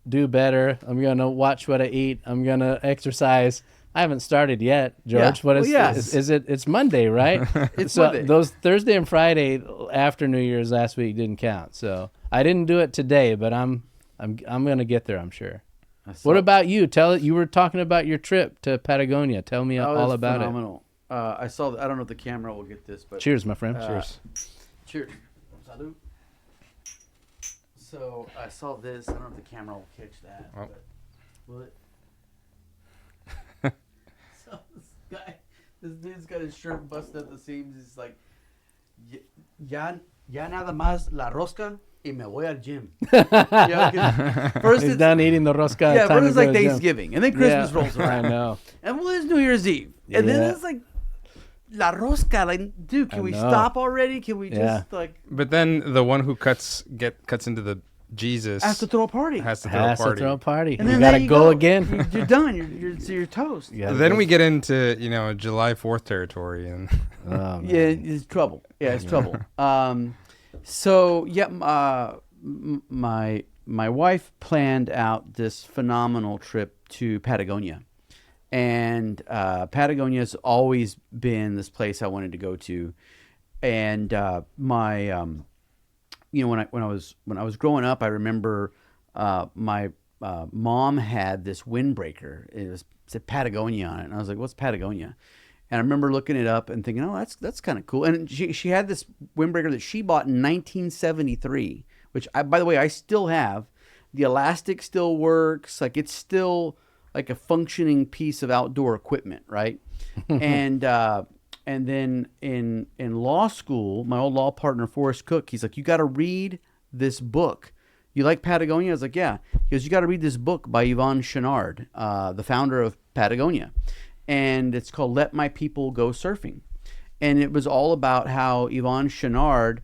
do better. I'm gonna watch what I eat. I'm gonna exercise. I haven't started yet, George. Yeah. What is it? It's Monday, right? It's Monday. Those Thursday and Friday after New Year's last week didn't count. So I didn't do it today, but I'm gonna get there, I'm sure. What about you? You were talking about your trip to Patagonia. Tell me all about phenomenal. I saw. I don't know if the camera will get this, but cheers, my friend. Cheers. Salud. So I saw this. I don't know if the camera will catch that. Oh. But will it? So this dude's got his shirt busted at the seams. He's like, ya nada más la rosca y me voy al gym. First he's done eating the rosca. Yeah, first it's like Thanksgiving, and then Christmas rolls around. I know. And well, it's New Year's Eve, and then it's like la rosca. Like, dude, can we stop already? Can we just like? But then the one who cuts into the Jesus has to throw a party. Has to throw a party. And you gotta go again. You're done. You're toast. Then we get into July 4th territory, and it's trouble. Yeah, it's trouble. So yeah, my wife planned out this phenomenal trip to Patagonia, and Patagonia's always been this place I wanted to go to, and when I was growing up, I remember my mom had this windbreaker. It said Patagonia on it, and I was like, "What's Patagonia?" And I remember looking it up and thinking, "Oh, that's kind of cool." And she had this windbreaker that she bought in 1973, which by the way, I still have. The elastic still works. Like, it's still like a functioning piece of outdoor equipment, right? And then in law school, my old law partner, Forrest Cook, he's like, "You got to read this book. You like Patagonia?" I was like, "Yeah." He goes, "You got to read this book by Yvon Chouinard, the founder of Patagonia. And it's called Let My People Go Surfing." And it was all about how Yvon Chouinard,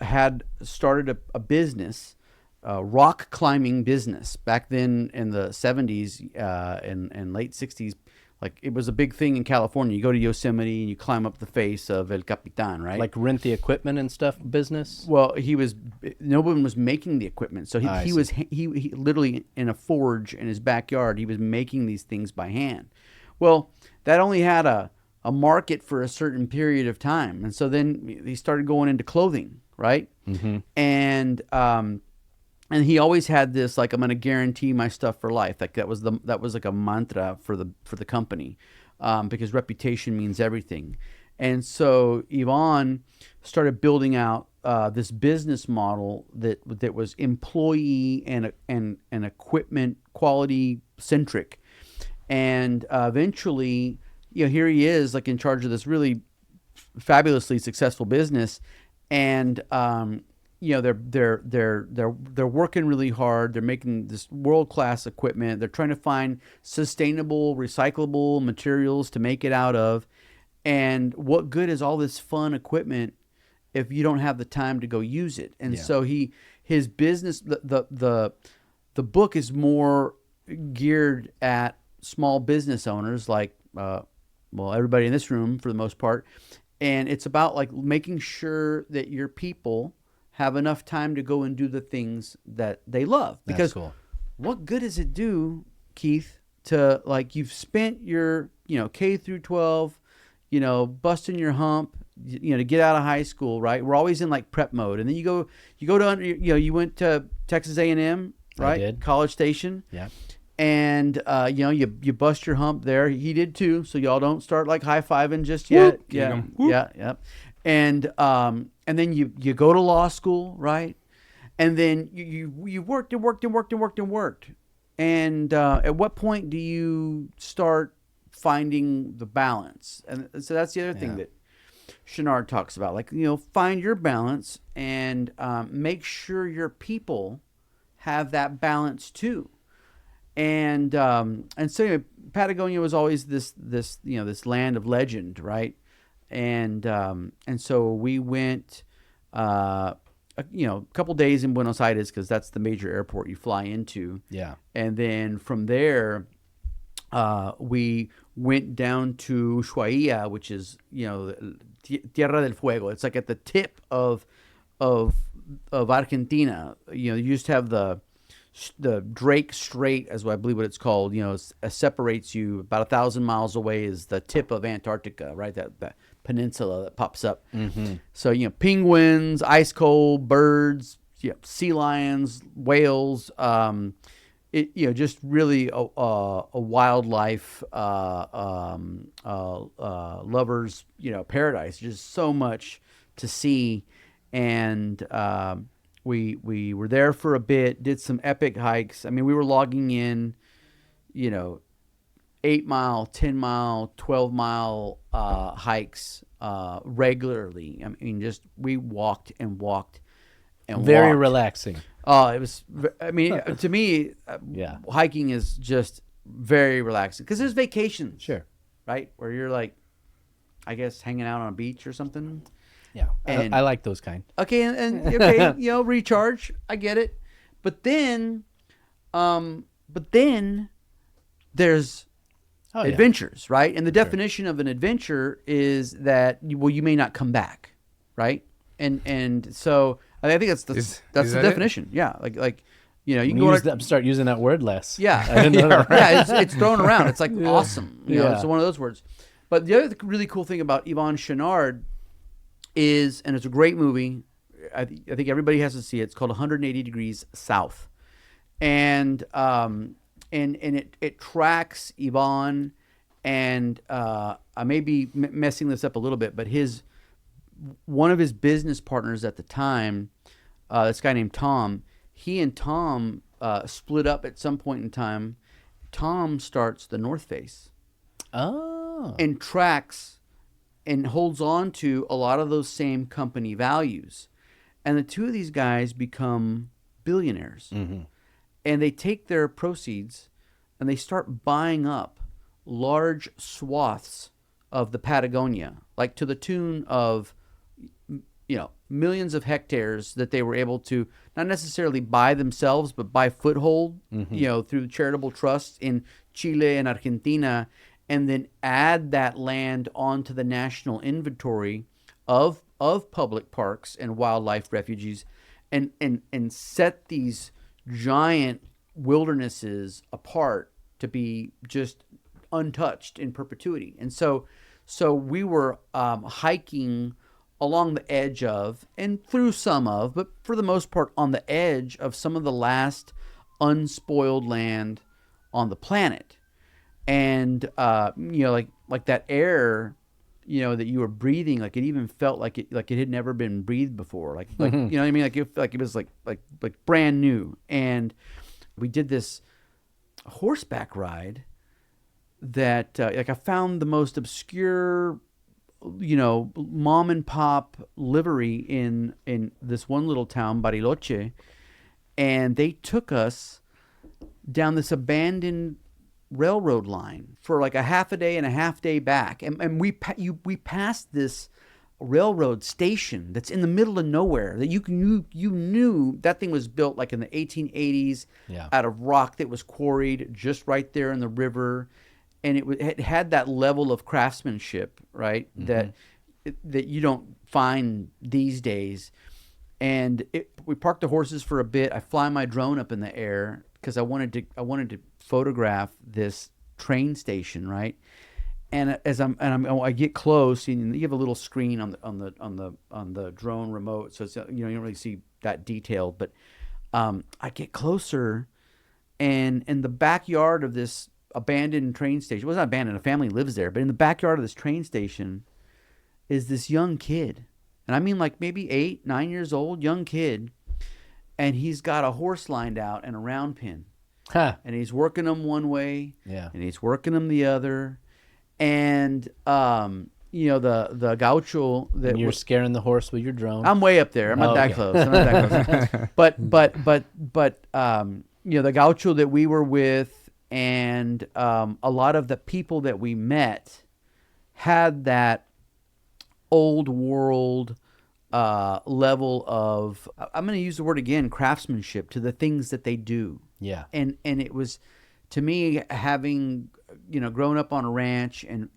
had started a business, rock climbing business back then in the 70s and late 60s. Like, it was a big thing in California. You go to Yosemite and you climb up the face of El Capitan, right? Like rent the equipment and stuff business? Well, no one was making the equipment. So he was literally in a forge in his backyard. He was making these things by hand. Well, that only had a market for a certain period of time. And so then he started going into clothing, right? Mm-hmm. And he always had this, like, I'm going to guarantee my stuff for life. Like, that was like a mantra for the company, because reputation means everything. And so Yvon started building out this business model that was employee and equipment quality centric. And eventually, here he is, like, in charge of this really fabulously successful business, and they're working really hard. They're making this world-class equipment. They're trying to find sustainable, recyclable materials to make it out of. And what good is all this fun equipment if you don't have the time to go use it? And so his business, the book is more geared at small business owners, like everybody in this room for the most part. And it's about, like, making sure that your people have enough time to go and do the things that they love. Because what good does it do, Keith, to, like, you've spent your, K through 12, busting your hump, to get out of high school, right? We're always in, like, prep mode. And then you go to, you went to Texas A&M, right? I did. College Station. Yeah. And, you bust your hump there. He did too. So y'all don't start, like, high-fiving just yet. Whoop. Yeah. And then you go to law school, right? And then you worked. And at what point do you start finding the balance? And so that's the other thing that Chenard talks about. Like, find your balance and make sure your people have that balance too. And so Patagonia was always this land of legend, right? And so we went a couple days in Buenos Aires, because that's the major airport you fly into. Yeah. And then from there, we went down to Ushuaia, which is Tierra del Fuego. It's like at the tip of Argentina. You used to have the Drake Strait, as I believe what it's called. Separates you about 1,000 miles away is the tip of Antarctica, right? That peninsula that pops up. Mm-hmm. So penguins, ice cold birds, sea lions, whales. Just really a wildlife lovers paradise. Just so much to see, and we were there for a bit. Did some epic hikes. I mean, we were logging in, 8-mile, 10-mile, 12-mile hikes regularly. I mean, just we walked and walked and very walked. Relaxing. Oh, it was. I mean, to me, hiking is just very relaxing because there's vacations, sure, right, where you're like, I guess, hanging out on a beach or something. Yeah, and I like those kind. Okay, and okay, recharge. I get it, but then there's adventures, right? And the definition of an adventure is that you may not come back, right? And so I think that's the definition. It? Yeah, like you can go start using that word less. Yeah, it's thrown around. It's like awesome. It's one of those words. But the other really cool thing about Yvon Chouinard is, and it's a great movie. I think everybody has to see it. It's called 180 Degrees South, and it tracks Yvon, and I may be messing this up a little bit, but one of his business partners at the time, this guy named Tom, he and Tom split up at some point in time. Tom starts the North Face. Oh. And tracks and holds on to a lot of those same company values. And the two of these guys become billionaires. Mm-hmm. And they take their proceeds and they start buying up large swaths of the Patagonia, like to the tune of millions of hectares that they were able to not necessarily buy themselves, but buy foothold, through charitable trusts in Chile and Argentina, and then add that land onto the national inventory of public parks and wildlife refuges, and set these giant wildernesses apart to be just untouched in perpetuity. And so we were hiking along the edge of, and through some of, but for the most part on the edge of some of the last unspoiled land on the planet. And like that air, that you were breathing, like it even felt like it had never been breathed before, like you know what I mean, like it was like brand new. And we did this horseback ride that I found the most obscure mom and pop livery in this one little town, Bariloche, and they took us down this abandoned railroad line for like a half a day and a half day back, and we passed this railroad station that's in the middle of nowhere that you knew that thing was built like in the 1880s out of rock that was quarried just right there in the river. And it had that level of craftsmanship, right? Mm-hmm. that you don't find these days. And we parked the horses for a bit. I fly my drone up in the air because I wanted to photograph this train station, right? And I get close, and you have a little screen on the drone remote, so it's, you don't really see that detailed. But I get closer, and in the backyard of this abandoned train station. It was not abandoned, a family lives there, but in the backyard of this train station is this young kid. And I mean like maybe 8, 9 years old, young kid. And he's got a horse lined out and a round pin. Huh. And he's working them one way. Yeah. And he's working them the other. And the gaucho that you're scaring the horse with your drone. I'm way up there. I'm not that close. I'm not that close. But the gaucho that we were with, and a lot of the people that we met had that old world level of, I'm going to use the word again, craftsmanship to the things that they do. Yeah. And it was, to me, having grown up on a ranch and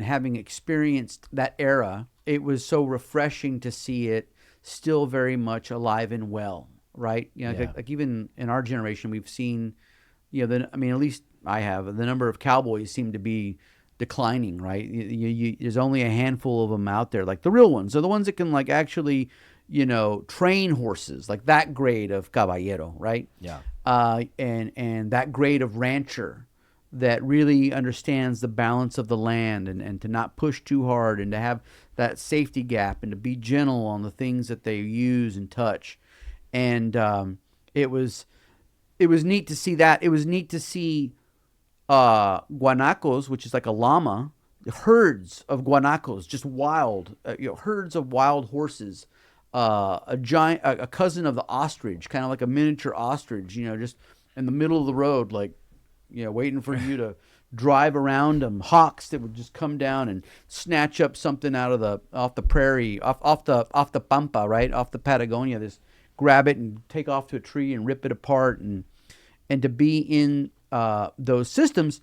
having experienced that era, it was so refreshing to see it still very much alive and well, right? Like even in our generation, we've seen, at least I have, the number of cowboys seem to be declining, right? There's only a handful of them out there, like the real ones, are the ones that can like actually, train horses, like that grade of caballero, right? Yeah. And that grade of rancher that really understands the balance of the land and to not push too hard and to have that safety gap and to be gentle on the things that they use and touch. And it was neat to see that. It was neat to see guanacos, which is like a llama, herds of guanacos, just wild, herds of wild horses, a cousin of the ostrich, kind of like a miniature ostrich, just in the middle of the road, like, waiting for you to drive around them. Hawks that would just come down and snatch up something off the prairie, off the pampa, right, off the Patagonia. Just grab it and take off to a tree and rip it apart, and to be in those systems.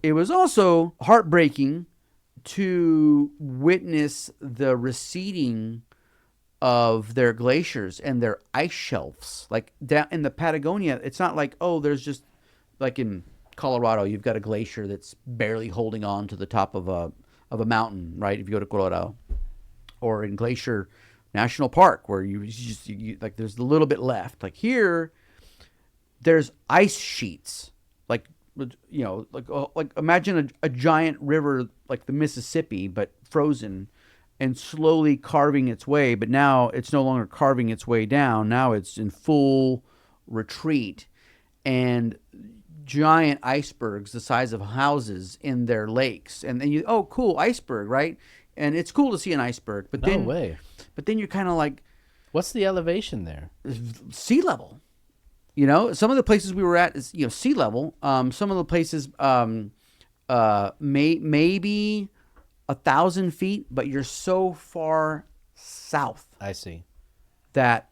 It was also heartbreaking to witness the receding of their glaciers and their ice shelves. Like down in the Patagonia, it's not like, there's just like in Colorado, you've got a glacier that's barely holding on to the top of a mountain, right? If you go to Colorado, or in Glacier National Park, where you like there's a little bit left. Like here, there's ice sheets, like imagine a giant river like the Mississippi, but frozen and slowly carving its way. But now it's no longer carving its way down. Now it's in full retreat, and giant icebergs the size of houses in their lakes. And then cool, iceberg, right? And it's cool to see an iceberg. But no way. But then you're kind of like, what's the elevation there? Sea level. Some of the places we were at is sea level. Some of the places maybe 1,000 feet, but you're so far south. I see. That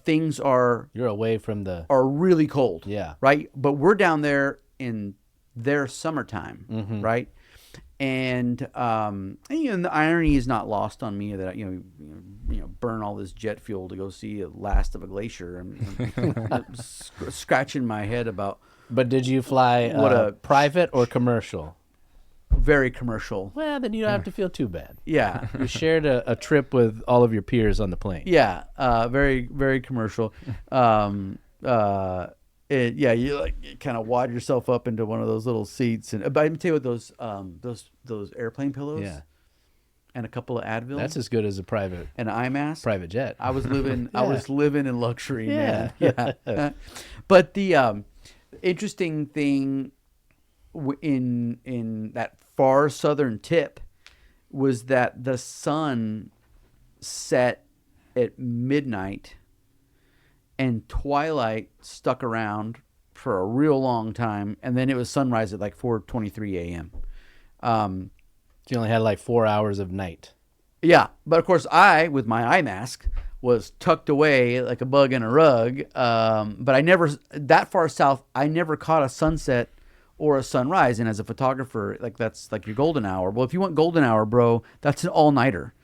things are really cold. Yeah. Right. But we're down there in their summertime. Mm-hmm. Right. And the irony is not lost on me that burn all this jet fuel to go see the last of a glacier. I'm scratching my head about. But did you fly private or commercial? Very commercial. Well, then you don't have to feel too bad. Yeah. You shared a trip with all of your peers on the plane. Yeah. Very, very commercial. You kind of wad yourself up into one of those little seats, and but I can tell you what, those airplane pillows, yeah, and a couple of Advil. That's as good as a private and an eye mask. Private jet. I was living. Yeah. I was living in luxury, yeah. Man. Yeah. But the interesting thing in that far southern tip was that the sun set at midnight. And twilight stuck around for a real long time, and then it was sunrise at like 4:23 a.m. So you only had like 4 hours of night. Yeah, but of course I, with my eye mask, was tucked away like a bug in a rug. But I never, that far south, I never caught a sunset or a sunrise. And as a photographer, like that's like your golden hour. Well, if you want golden hour, bro, that's an all-nighter.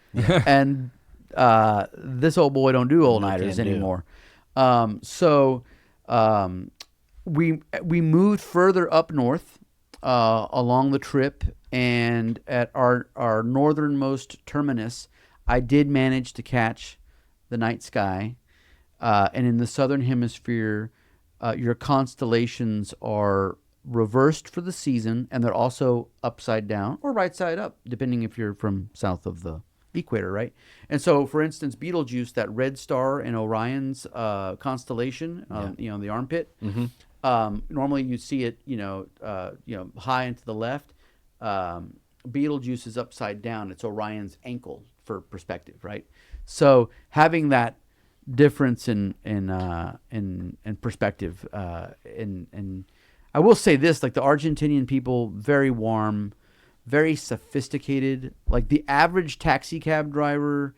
And this old boy don't do all-nighters anymore. We moved further up north along the trip, and at our northernmost terminus, I did manage to catch the night sky. And in the southern hemisphere, your constellations are reversed for the season, and they're also upside down or right side up, depending if you're from south of the equator, right? And so, for instance, Betelgeuse, that red star in Orion's constellation, the armpit. Mm-hmm. Normally, you see it, high and to the left. Beetlejuice is upside down. It's Orion's ankle for perspective, right? So having that difference in perspective, and I will say this, like the Argentinian people, very warm, very sophisticated. Like the average taxi cab driver,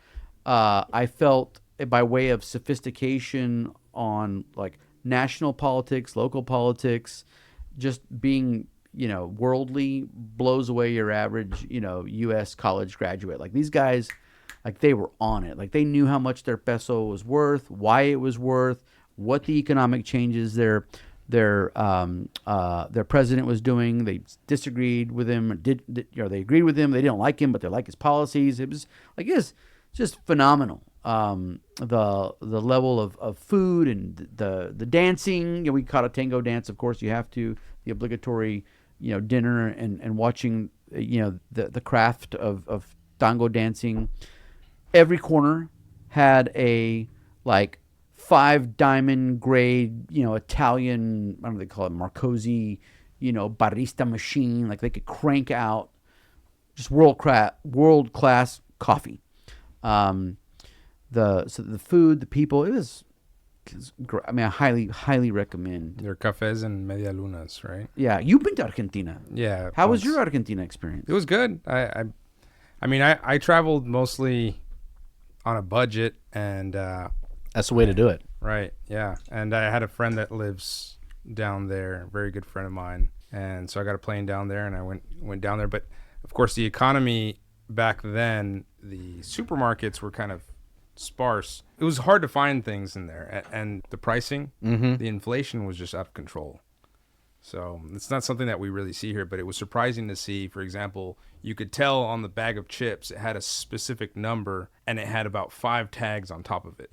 I felt by way of sophistication on like national politics, local politics, just being, worldly, blows away your average, U.S. college graduate. Like these guys, like they were on it. Like they knew how much their peso was worth, why it was worth, what the economic changes their president was doing. They disagreed with him. They agreed with him. They didn't like him, but they like his policies. It was like it's just phenomenal. The level of food and the dancing. We caught a tango dance. Of course, you have to, the obligatory dinner and watching the craft of tango dancing. Every corner had a like 5 diamond grade, Italian, I don't know what they call it, Marcosi, barista machine. Like they could crank out just world class coffee. The food, the people, it was great. I mean, I highly recommend. Their cafes and media lunas, right? Yeah, you've been to Argentina. Yeah. How was your Argentina experience? It was good. I traveled mostly on a budget, and that's the way to do it. Right. Yeah. And I had a friend that lives down there, a very good friend of mine, and so I got a plane down there, and I went down there. But of course, the economy back then, the supermarkets were kind of sparse. It was hard to find things in there, and the pricing, the inflation was just out of control. So it's not something that we really see here, but it was surprising to see. For example, you could tell on the bag of chips, it had a specific number, and it had about 5 tags on top of it.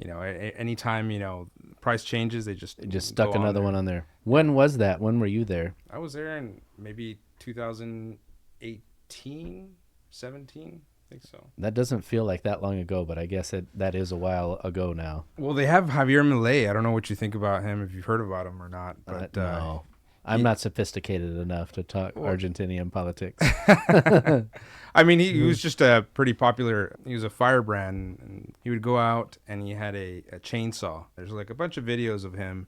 Anytime, price changes, they just stuck another one on there. When was that? When were you there? I was there in maybe 2018, 17. I think so. That doesn't feel like that long ago, but I guess that is a while ago now. Well, they have Javier Milei. I don't know what you think about him, if you've heard about him or not. But no. I'm not sophisticated enough to talk Argentinian politics. I mean, he was just a pretty popular. He was a firebrand, and he would go out and he had a chainsaw. There's like a bunch of videos of him,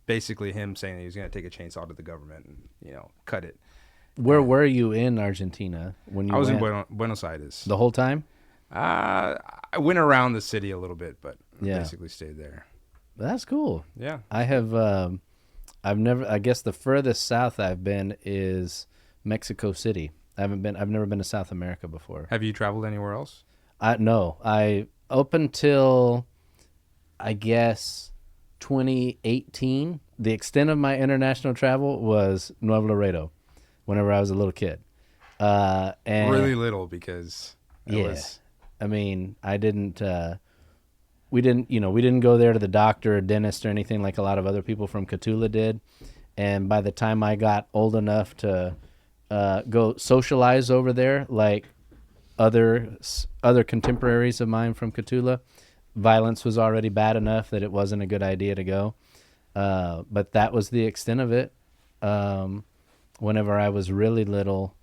basically him saying that he was going to take a chainsaw to the government and cut it. Where were you in Argentina when you? I was in Buenos Aires the whole time. I went around the city a little bit, but basically stayed there. That's cool. Yeah, I have. I've never. I guess the furthest south I've been is Mexico City. I've never been to South America before. Have you traveled anywhere else? No. Up until I guess 2018, the extent of my international travel was Nuevo Laredo. Whenever I was a little kid, and really little because I mean, I didn't. We didn't go there to the doctor or dentist or anything like a lot of other people from Cotula did. And by the time I got old enough to go socialize over there, like other contemporaries of mine from Cotula, violence was already bad enough that it wasn't a good idea to go. But that was the extent of it. Whenever I was really little,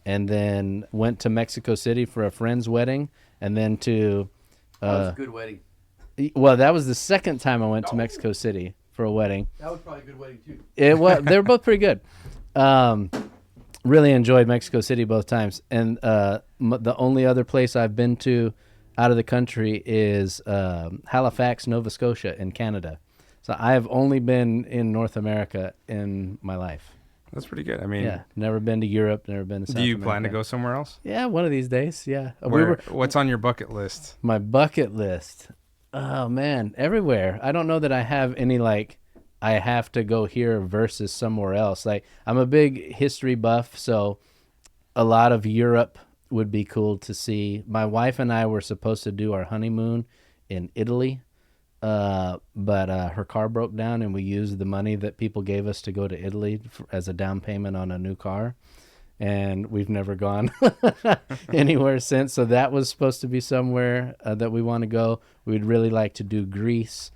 and then went to Mexico City for a friend's wedding, and then to that was a good wedding. Well, that was the second time I went to Mexico City for a wedding. That was probably a good wedding too. They were both pretty good. Really enjoyed Mexico City both times, and the only other place I've been to out of the country is Halifax, Nova Scotia, in Canada. So I have only been in North America in my life. That's pretty good. I mean, never been to Europe, never been to South America. Do you plan to go somewhere else? Yeah, one of these days. Yeah. What's on your bucket list? My bucket list. Oh man, everywhere. I don't know that I have any like I have to go here versus somewhere else. Like I'm a big history buff, so a lot of Europe would be cool to see. My wife and I were supposed to do our honeymoon in Italy. But her car broke down, and we used the money that people gave us to go to Italy as a down payment on a new car, and we've never gone anywhere since. So that was supposed to be somewhere that we want to go. We'd really like to do Greece.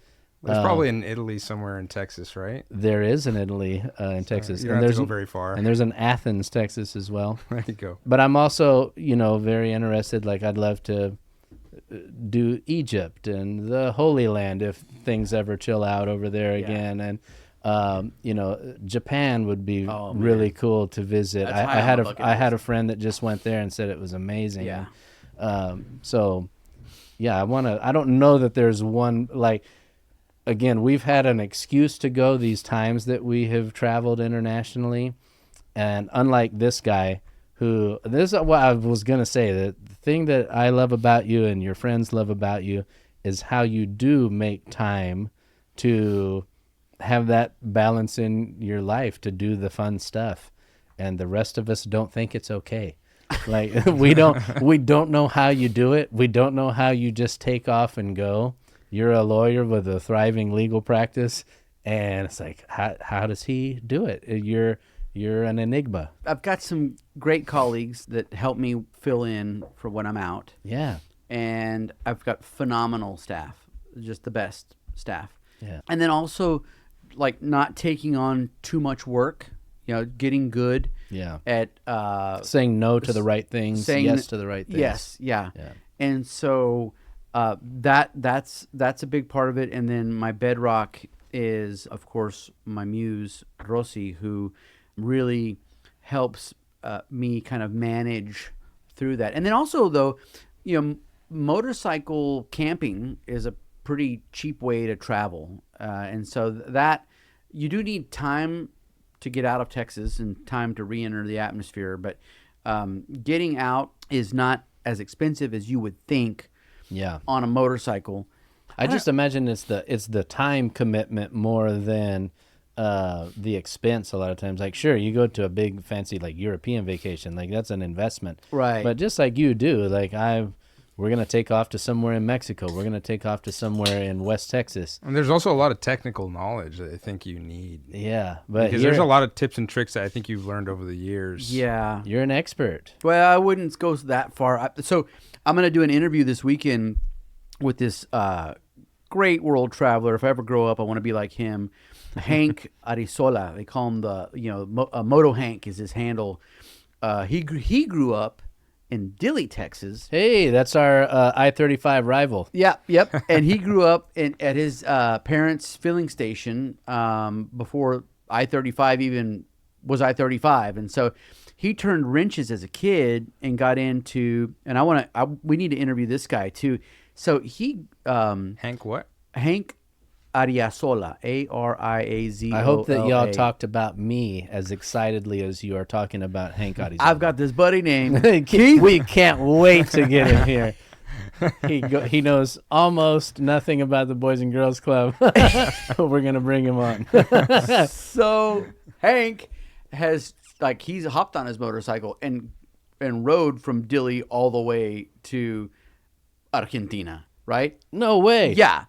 There's probably an Italy somewhere in Texas, right? There is an Italy in Texas. You don't have to go very far. And there's an Athens, Texas as well. There you go. But I'm also, very interested. Like, I'd love to do Egypt and the Holy Land if things ever chill out over there again. And, Japan would be really cool to visit. I had a friend that just went there and said it was amazing. Yeah. I don't know that there's one, like, again, we've had an excuse to go these times that we have traveled internationally. And unlike this guy this is what I was going to say, the thing that I love about you and your friends love about you is how you do make time to have that balance in your life to do the fun stuff. And the rest of us don't think it's okay. Like, we don't know how you do it. We don't know how you just take off and go. You're a lawyer with a thriving legal practice, and it's like, how does he do it? You're an enigma. I've got some great colleagues that help me fill in for when I'm out. Yeah. And I've got phenomenal staff, just the best staff. Yeah. And then also, like, not taking on too much work, getting good at saying no to the right things, yes to the right things. Yes, yeah. And so that's a big part of it. And then my bedrock is, of course, my muse, Rosie, who really helps me kind of manage through that. And then also, though, motorcycle camping is a pretty cheap way to travel. And so that you do need time to get out of Texas and time to re-enter the atmosphere. But getting out is not as expensive as you would think on a motorcycle. I just imagine it's the time commitment more than the expense a lot of times. Like, sure, you go to a big fancy like European vacation, like that's an investment, right? But just like you do, like we're gonna take off to somewhere in Mexico, we're gonna take off to somewhere in West Texas, and there's also a lot of technical knowledge that I think you need. Yeah, but because there's a lot of tips and tricks that I think you've learned over the years. Yeah, you're an expert. Well, I wouldn't go that far. So I'm gonna do an interview this weekend with this great world traveler. If I ever grow up, I want to be like him. Hank Arizola, they call him Moto Hank is his handle. He grew up in Dilley, Texas. Hey, that's our I-35 rival. Yeah, yep. And he grew up at his parents' filling station before I-35 even was I-35, and so he turned wrenches as a kid and got into. And we need to interview this guy too. So he Hank what? Hank Ariazola, Ariazola. I hope that y'all talked about me as excitedly as you are talking about Hank Ariazola. I've got this buddy named Keith. We can't wait to get him here. He knows almost nothing about the Boys and Girls Club. We're going to bring him on. So Hank he's hopped on his motorcycle and rode from Dilley all the way to Argentina, right? No way. Yeah.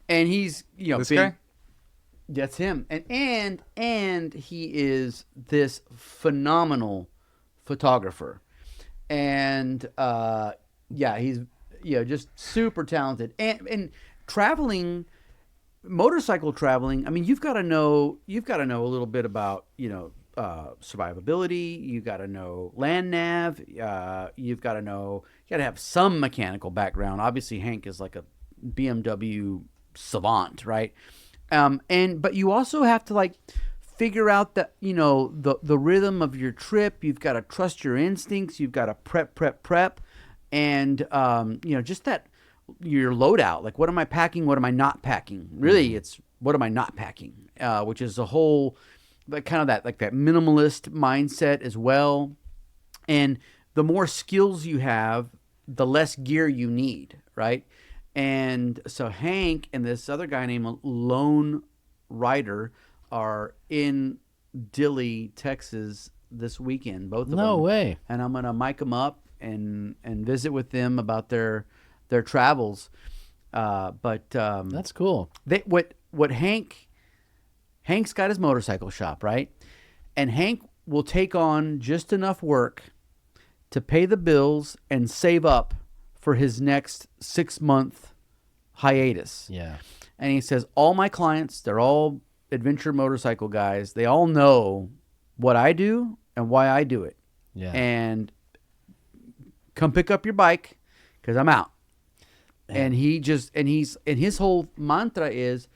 And he's, this guy? That's him. And he is this phenomenal photographer. And he's just super talented. And traveling, motorcycle traveling, I mean, you've got to know a little bit about, survivability. You got to know land nav. You got to have some mechanical background. Obviously, Hank is like a BMW savant, right? But you also have to figure out that the rhythm of your trip. You've got to trust your instincts. You've got to prep, and just that your loadout. Like, what am I packing? What am I not packing? Really, it's what am I not packing? Which is a whole kind of that minimalist mindset as well. And the more skills you have, the less gear you need, right? And so Hank and this other guy named Lone Rider are in Dilley, Texas this weekend, both of them. No way. And I'm going to mic them up and visit with them about their travels. That's cool. What Hank's got his motorcycle shop, right? And Hank will take on just enough work to pay the bills and save up for his next 6-month hiatus. Yeah. And he says, all my clients, they're all adventure motorcycle guys. They all know what I do and why I do it. Yeah. And come pick up your bike because I'm out. Man. And his whole mantra is,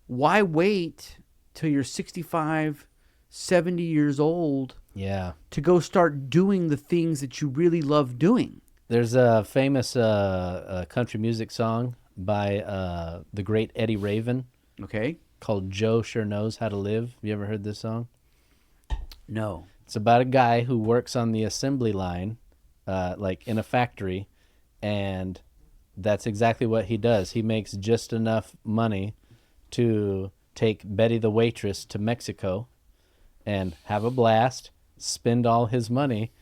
why wait till you're 65, 70 years old to go start doing the things that you really love doing? There's a famous country music song by the great Eddie Raven. Okay. Called Joe Sure Knows How to Live. Have you ever heard this song? No. It's about a guy who works on the assembly line, like in a factory, and that's exactly what he does. He makes just enough money to take Betty the waitress to Mexico and have a blast, spend all his money,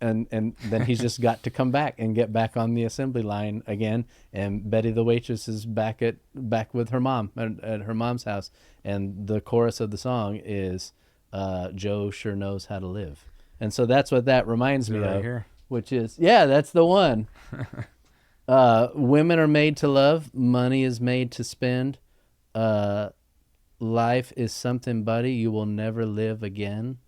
and then he's just got to come back and get back on the assembly line again. And Betty the waitress is back with her mom at her mom's house. And the chorus of the song is Joe Sure Knows How to Live. And so that's what that reminds me of, here. Which is, that's the one. Women are made to love. Money is made to spend. Life is something, buddy, you will never live again.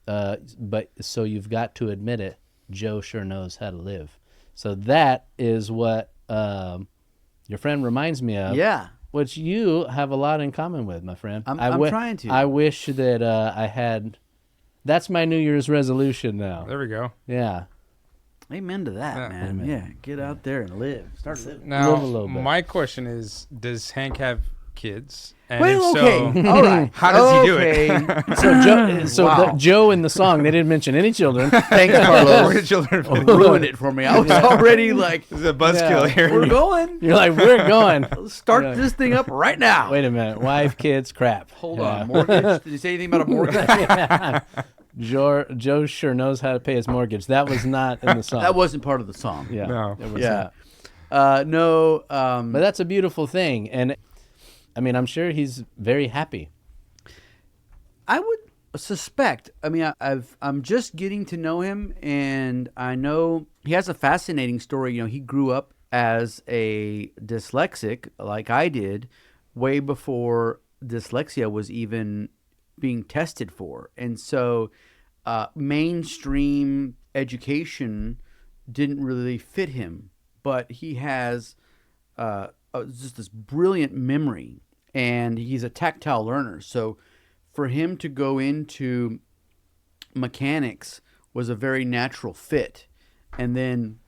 But so you've got to admit it. Joe sure knows how to live. So that is what your friend reminds me of. Yeah. Which you have a lot in common with, my friend. I'm trying to. I wish that I had. That's my New Year's resolution now. There we go. Yeah. Amen to that, man. Amen. Yeah, get out there and live. Start living. Now, Live a little bit. my question is, does Hank have kids? And Well, if okay. so, All right. how does he do it? So Joe in the song, they didn't mention any children. Thanks, Where Carlos. did children fit? Ruined it for me. I was already like, This is a buzzkill here. we're going. You're like, we're going. Let's start this thing up right now. Wait a minute. Wife, kids, crap. Hold on. Mortgage? Did you say anything about a mortgage? Yeah. Joe sure knows how to pay his mortgage. That was not in the song. That wasn't part of the song. Yeah. No. It was Yeah. not. No. But that's a beautiful thing. And I mean, I'm sure he's very happy. I would suspect. I mean, I'm just getting to know him, and I know he has a fascinating story. You know, he grew up as a dyslexic, like I did, way before dyslexia was even being tested for, and so mainstream education didn't really fit him. But he has just this brilliant memory, and he's a tactile learner. So for him to go into mechanics was a very natural fit. And then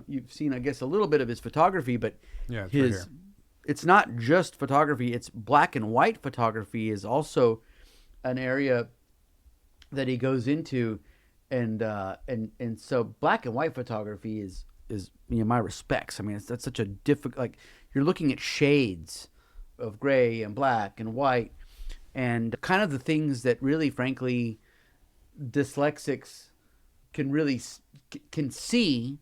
you've seen, I guess, a little bit of his photography, but Yeah, it's right here. it's not just photography. It's black and white photography is also an area that he goes into, and so black and white photography is my respects. I mean, that's such a difficult, like, you're looking at shades of gray and black and white, and kind of the things that really, frankly, dyslexics can really can see.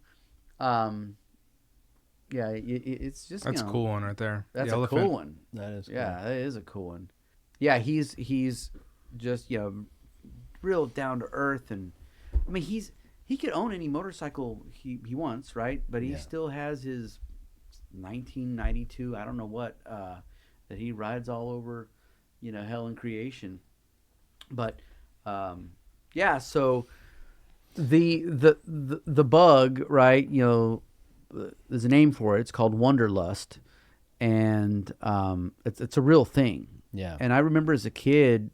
It's just That's a cool one right there. That's The a elephant. cool one. That is cool. Yeah, that is a cool one. Yeah, he's just real down to earth, and I mean he could own any motorcycle he wants, right? But he still has his 1992, I don't know what, that he rides all over, hell and creation. But so the bug, right? There's a name for it. It's called wanderlust, and it's a real thing. Yeah. And I remember as a kid,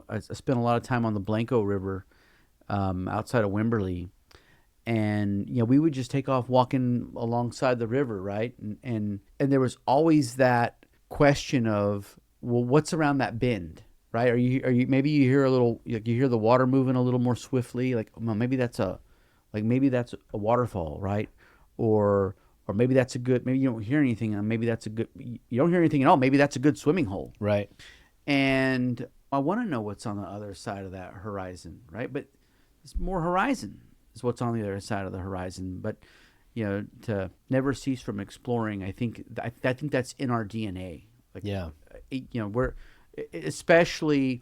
I spent a lot of time on the Blanco River, outside of Wimberley, and we would just take off walking alongside the river, right? And there was always that question of, well, what's around that bend, right? Are you maybe you hear a little, you hear the water moving a little more swiftly, like, well, maybe that's a waterfall, right? Or maybe that's a good, maybe you don't hear anything, and maybe that's a good, you don't hear anything at all, maybe that's a good swimming hole. Right. And I want to know what's on the other side of that horizon, right? But it's more horizon is what's on the other side of the horizon. But, to never cease from exploring, I think that's in our DNA. Like, Yeah. We're, especially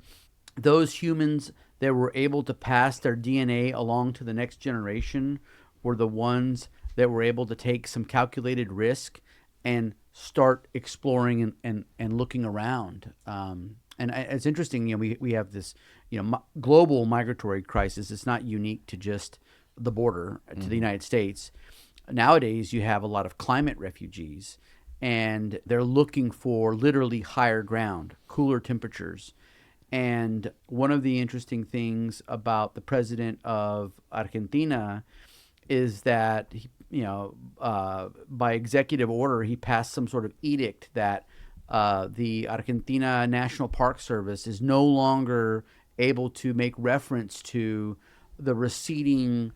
those humans that were able to pass their DNA along to the next generation were the ones that were able to take some calculated risk and start exploring and looking around. And it's interesting, we have this, global migratory crisis. It's not unique to just the border to the United States. Nowadays, you have a lot of climate refugees, and they're looking for literally higher ground, cooler temperatures. And one of the interesting things about the president of Argentina is that, by executive order, he passed some sort of edict that the Argentina National Park Service is no longer able to make reference to the receding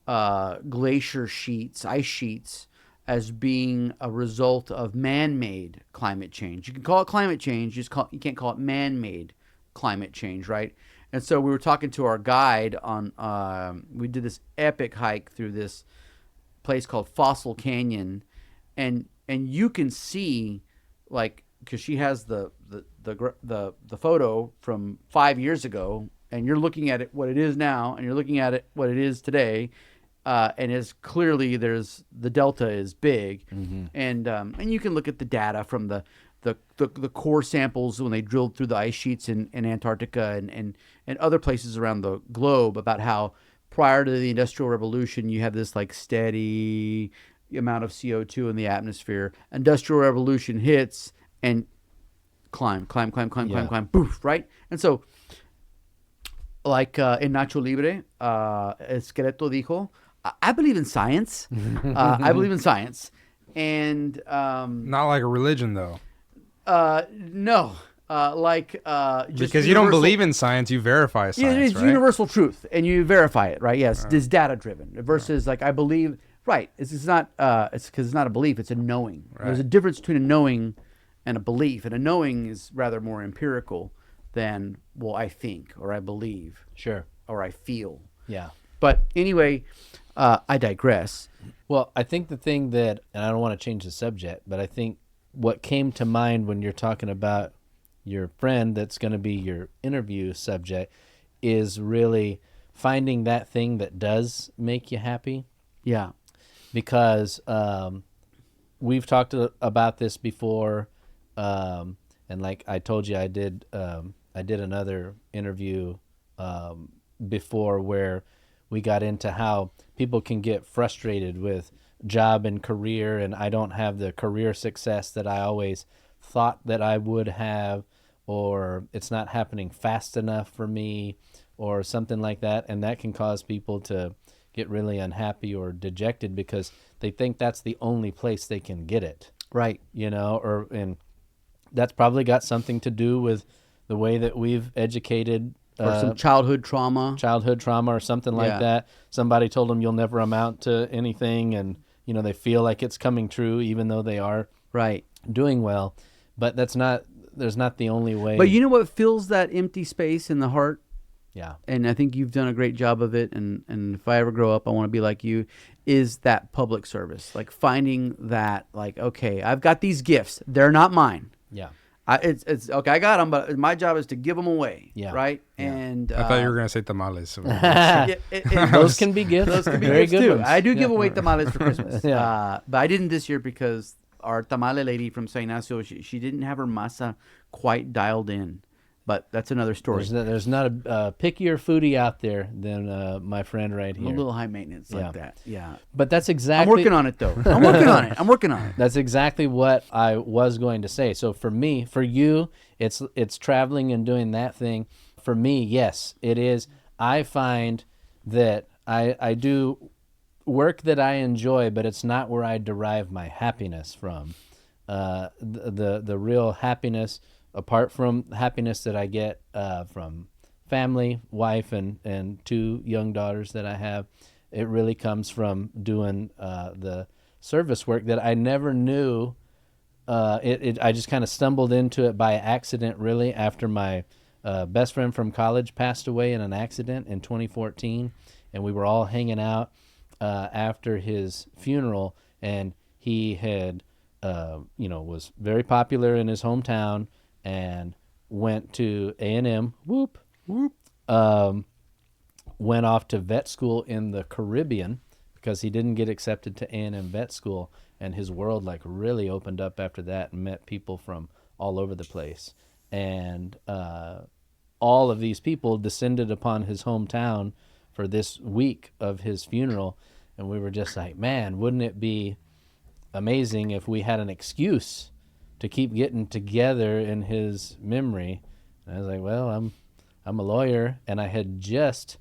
glacier sheets, ice sheets, as being a result of man-made climate change. You can call it climate change, you can't call it man-made climate change, right? And so we were talking to our guide on, we did this epic hike through this place called Fossil Canyon, and you can see, like, because she has the photo from 5 years ago, and you're looking at it what it is now, and you're looking at it what it is today, and is clearly the delta is big, and you can look at the data from the core samples when they drilled through the ice sheets in Antarctica and other places around the globe about how prior to the Industrial Revolution you have this like steady amount of CO2 in the atmosphere. Industrial Revolution hits and climb, poof, right? And so, like in Nacho Libre, Esqueleto dijo, I believe in science. I believe in science. And not like a religion, though. No. Just because you don't believe in science, you verify science. Yeah, it's right? universal truth, and you verify it, right? Yes, it's data driven versus like I believe. Right, it's not. It's because it's not a belief; it's a knowing. Right. There's a difference between a knowing and a belief, and a knowing is rather more empirical than I think or I believe, sure, or I feel. Yeah. But anyway, I digress. Well, I think the thing that, and I don't want to change the subject, but I think what came to mind when you're talking about your friend that's going to be your interview subject is really finding that thing that does make you happy. Yeah. Because we've talked about this before, and like I told you, I did another interview before where we got into how people can get frustrated with job and career, and I don't have the career success that I always thought that I would have, or it's not happening fast enough for me, or something like that, and that can cause people to get really unhappy or dejected because they think that's the only place they can get it. Right. And that's probably got something to do with the way that we've educated. Or some childhood trauma or something like that. Somebody told them you'll never amount to anything, and they feel like it's coming true even though they are doing well. But there's not the only way. But you know what fills that empty space in the heart? Yeah. And I think you've done a great job of it, and if I ever grow up I want to be like you, is that public service. Like finding that, like, okay, I've got these gifts. They're not mine. Yeah. It's okay, I got them, but my job is to give them away. Yeah. right. Yeah. And I thought you were gonna say tamales. Those can be gifts. Those can be very gifts good too. ones. I do give away tamales for Christmas. Yeah. But I didn't this year because our tamale lady from San Ignacio, she didn't have her masa quite dialed in. But that's another story. There's not a pickier foodie out there than my friend right here. I'm a little high maintenance like that. Yeah. But that's exactly... I'm working on it, though. I'm working on it. That's exactly what I was going to say. So for me, for you, it's traveling and doing that thing. For me, yes, it is. I find that I do work that I enjoy, but it's not where I derive my happiness from. The real happiness... apart from happiness that I get from family, wife, and 2 young daughters that I have, it really comes from doing the service work that I never knew. I just kind of stumbled into it by accident, really, after my best friend from college passed away in an accident in 2014, and we were all hanging out after his funeral, and he had, was very popular in his hometown, and went to A&M, went off to vet school in the Caribbean, because he didn't get accepted to A&M vet school, and his world like really opened up after that and met people from all over the place. And all of these people descended upon his hometown for this week of his funeral. And we were just like, man, wouldn't it be amazing if we had an excuse to keep getting together in his memory? And I was like, well, I'm a lawyer, and I had just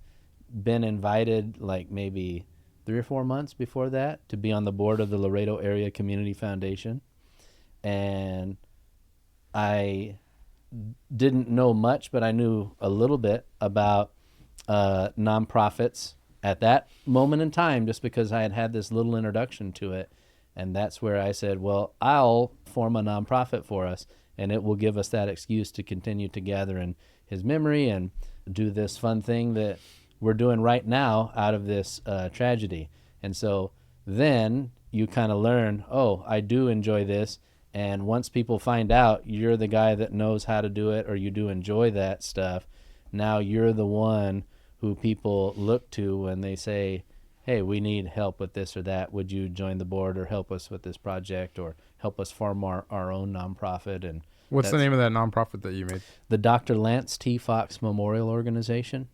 been invited like maybe 3 or 4 months before that to be on the board of the Laredo Area Community Foundation. And I didn't know much, but I knew a little bit about nonprofits at that moment in time, just because I had had this little introduction to it. And that's where I said, well, I'll form a nonprofit for us, and it will give us that excuse to continue to gather in his memory and do this fun thing that we're doing right now out of this tragedy. And so then you kind of learn, oh, I do enjoy this. And once people find out you're the guy that knows how to do it, or you do enjoy that stuff, now you're the one who people look to when they say, hey, we need help with this or that. Would you join the board or help us with this project or help us form our own nonprofit? And what's the name of that nonprofit that you made? The Dr. Lance T. Fox Memorial Organization.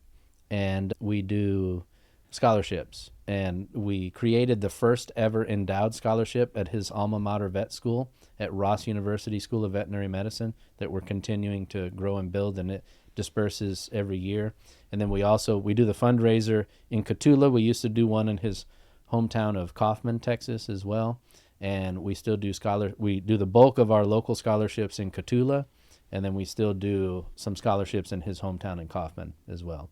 And we do scholarships. And we created the first ever endowed scholarship at his alma mater vet school at Ross University School of Veterinary Medicine that we're continuing to grow and build, and it disperses every year. And then we do the fundraiser in Cotulla. We used to do one in his hometown of Kaufman, Texas as well. And we still do we do the bulk of our local scholarships in Cotulla, and then we still do some scholarships in his hometown in Kaufman as well.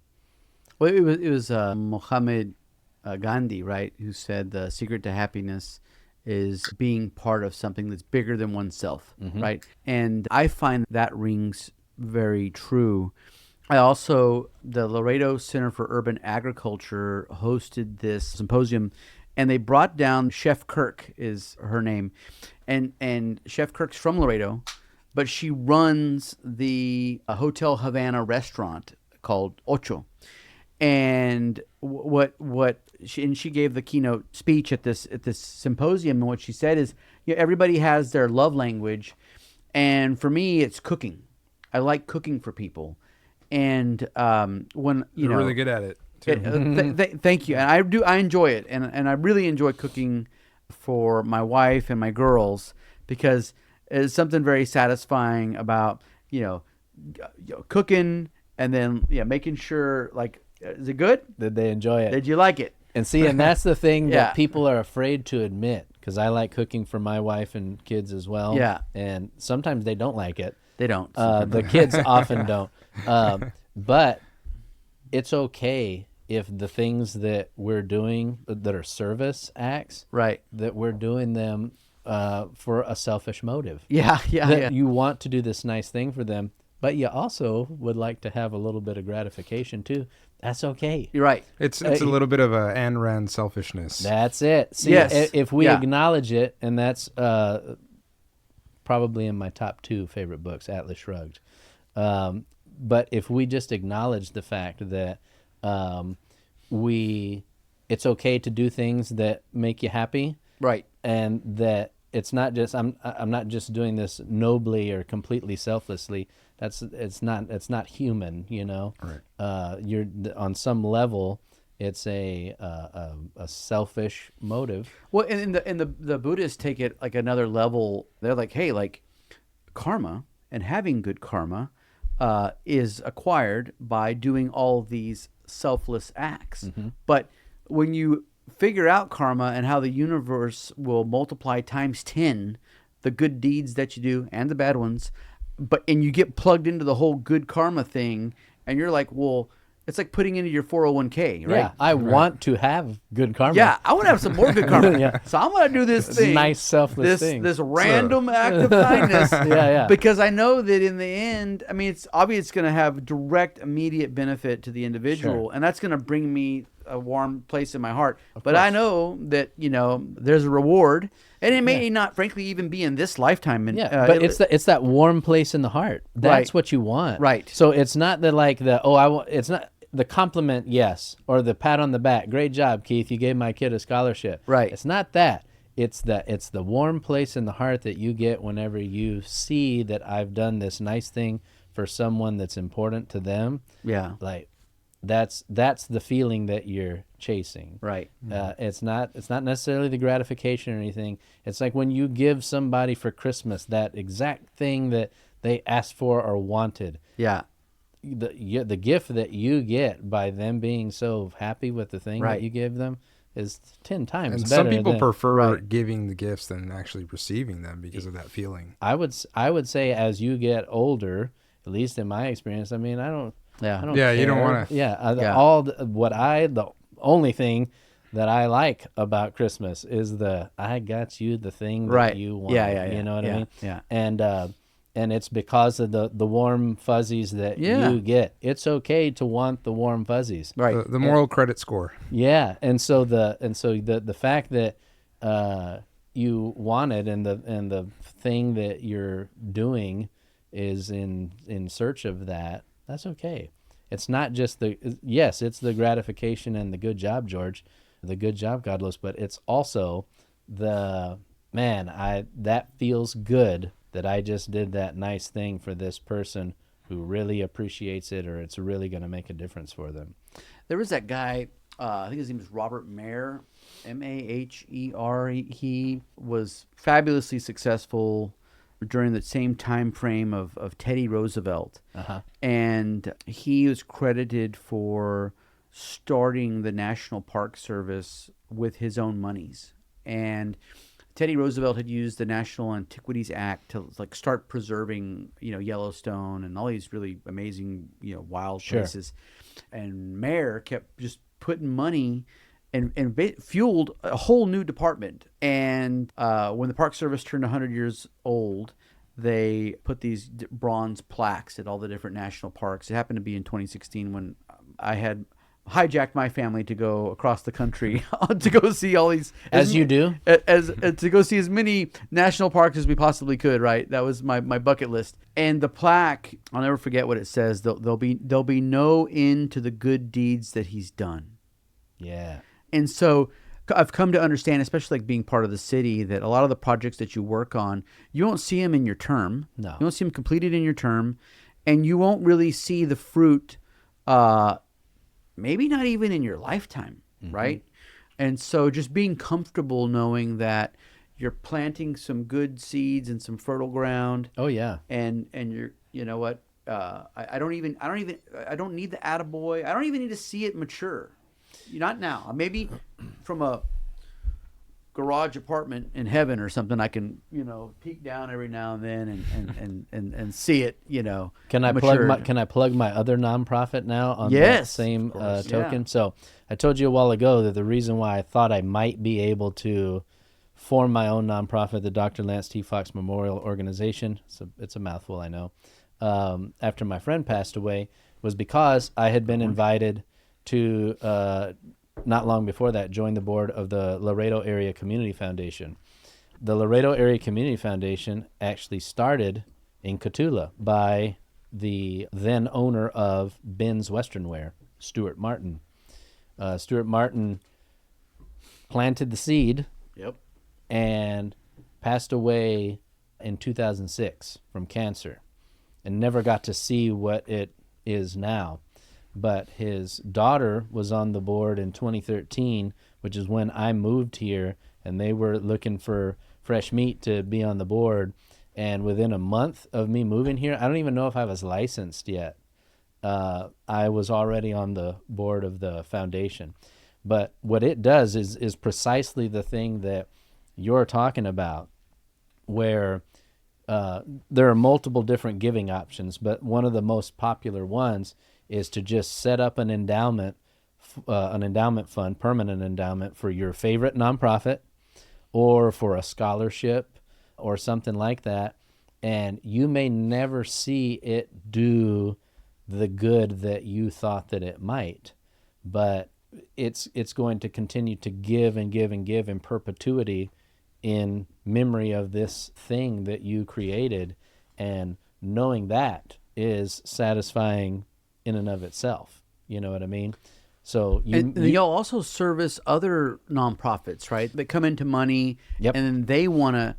Well, it was Mohammed Gandhi, right, who said the secret to happiness is being part of something that's bigger than oneself, right? And I find that rings very true. The Laredo Center for Urban Agriculture hosted this symposium, and they brought down Chef Kirk is her name. And Chef Kirk's from Laredo, but she runs the Hotel Havana restaurant called Ocho. And she gave the keynote speech at this symposium, and what she said is, everybody has their love language, and for me, it's cooking. I like cooking for people, and when you're really good at it too. Thank you, and I enjoy it, and I really enjoy cooking for my wife and my girls, because there's something very satisfying about cooking, and then making sure, like, is it good? Did they enjoy it? Did you like it? And see, and that's the thing that people are afraid to admit, because I like cooking for my wife and kids as well. Yeah. And sometimes they don't like it. They don't. The kids often don't. But it's okay if the things that we're doing that are service acts, right, that we're doing them for a selfish motive. Yeah. You want to do this nice thing for them, but you also would like to have a little bit of gratification too. That's okay. You're right. It's a little bit of a Ayn Rand selfishness. That's it. See, yes. If we acknowledge it, and that's probably in my top 2 favorite books, Atlas Shrugged. But if we just acknowledge the fact that it's okay to do things that make you happy, right, and that it's not just I'm not just doing this nobly or completely selflessly. It's not human, Right. You're on some level, it's a selfish motive. Well, and the Buddhists take it like another level. They're like, hey, like karma and having good karma is acquired by doing all these selfless acts. Mm-hmm. But when you figure out karma and how the universe will multiply times 10 the good deeds that you do and the bad ones, and you get plugged into the whole good karma thing, and you're like, well, it's like putting into your 401k, right? Yeah, I want to have good karma. Yeah, I want to have some more good karma. Yeah. So I'm going to do this thing. Nice, selfless thing. This random act of kindness. Yeah. Because I know that in the end, I mean, it's obvious it's going to have direct, immediate benefit to the individual, and that's going to bring me a warm place in my heart. But I know that, there's a reward, and it may not, frankly, even be in this lifetime. And, but it's that warm place in the heart. That's right. what you want. Right. So it's not that it's not the compliment, yes, or the pat on the back. Great job, Keith. You gave my kid a scholarship. Right. It's not that. It's the warm place in the heart that you get whenever you see that I've done this nice thing for someone that's important to them. Yeah. Like that's the feeling that you're chasing. Right. It's not necessarily the gratification or anything. It's like when you give somebody for Christmas that exact thing that they asked for or wanted. Yeah. The gift that you get by them being so happy with the thing that you give them is 10 times and better. Some people prefer Right. giving the gifts than actually receiving them because of that feeling. I would say as you get older, at least in my experience, I mean, I don't Yeah, you don't care. want to. The only thing that I like about Christmas is I got you the thing that you want. Yeah. You know what I mean? Yeah. And it's because of the warm fuzzies that you get. It's okay to want the warm fuzzies. Right. The moral credit score. Yeah, and so the fact that you want it and the thing that you're doing is in search of that. That's okay. It's not just it's the gratification and the good job, George, the good job, Godless, but it's also that feels good that I just did that nice thing for this person who really appreciates it, or it's really going to make a difference for them. There was that guy, I think his name is Robert Maher, Maher. He was fabulously successful during the same time frame of Teddy Roosevelt. Uh-huh. And he was credited for starting the National Park Service with his own monies. And Teddy Roosevelt had used the National Antiquities Act to start preserving, Yellowstone and all these really amazing, wild places. And Mayer kept just putting money and fueled a whole new department. And when the Park Service turned 100 years old, they put these bronze plaques at all the different national parks. It happened to be in 2016 when I had hijacked my family to go across the country to go see all these, you do, to go see as many national parks as we possibly could. Right, that was my bucket list. And the plaque, I'll never forget what it says. There'll be no end to the good deeds that he's done. Yeah. And so I've come to understand, especially being part of the city, that a lot of the projects that you work on, you won't see them in your term. No, you won't see them completed in your term, and you won't really see the fruit. Maybe not even in your lifetime, right? And so just being comfortable knowing that you're planting some good seeds and some fertile ground. Oh yeah. And you know what? I don't need the attaboy. I don't even need to see it mature. Not now. Maybe from a garage apartment in heaven or something, I can, peek down every now and then and see it, Can I plug my other nonprofit now on that same token? Yeah. So I told you a while ago that the reason why I thought I might be able to form my own nonprofit, the Dr. Lance T. Fox Memorial Organization, it's a mouthful, I know, after my friend passed away, was because I had been invited to not long before that, joined the board of the Laredo Area Community Foundation. The Laredo Area Community Foundation actually started in Cotulla by the then owner of Ben's Western Wear, Stuart Martin. Stuart Martin planted the seed. Yep. And passed away in 2006 from cancer and never got to see what it is now. But his daughter was on the board in 2013, which is when I moved here, and they were looking for fresh meat to be on the board. And within a month of me moving here, I don't even know if I was licensed yet. I was already on the board of the foundation. But what it does is precisely the thing that you're talking about, where there are multiple different giving options, but one of the most popular ones is to just set up an endowment fund, permanent endowment for your favorite nonprofit or for a scholarship or something like that. And you may never see it do the good that you thought that it might, but it's going to continue to give and give and give in perpetuity in memory of this thing that you created. And knowing that is satisfying in and of itself. You know what I mean? So and y'all also service other nonprofits, right? That come into money, Yep. and then they want to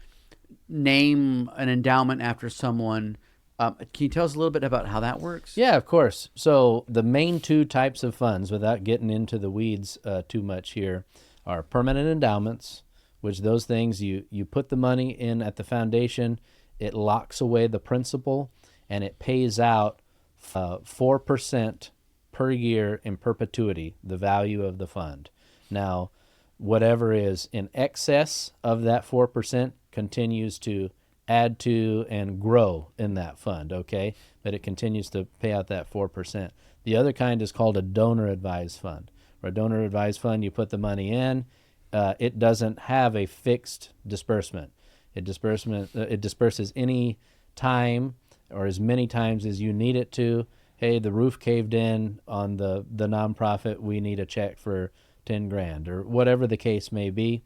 name an endowment after someone. Can you tell us a little bit about how that works? Yeah, of course. So the main two types of funds, without getting into the weeds too much here, are permanent endowments, which those things you put the money in at the foundation, it locks away the principal, and it pays out 4% per year in perpetuity, the value of the fund. Now, whatever is in excess of that 4% continues to add to and grow in that fund, okay? But it continues to pay out that 4%. The other kind is called a donor advised fund. For a donor advised fund, you put the money in, it doesn't have a fixed disbursement. It disperses any time or as many times as you need it to. Hey, the roof caved in on the nonprofit, we need a check for 10 grand or whatever the case may be.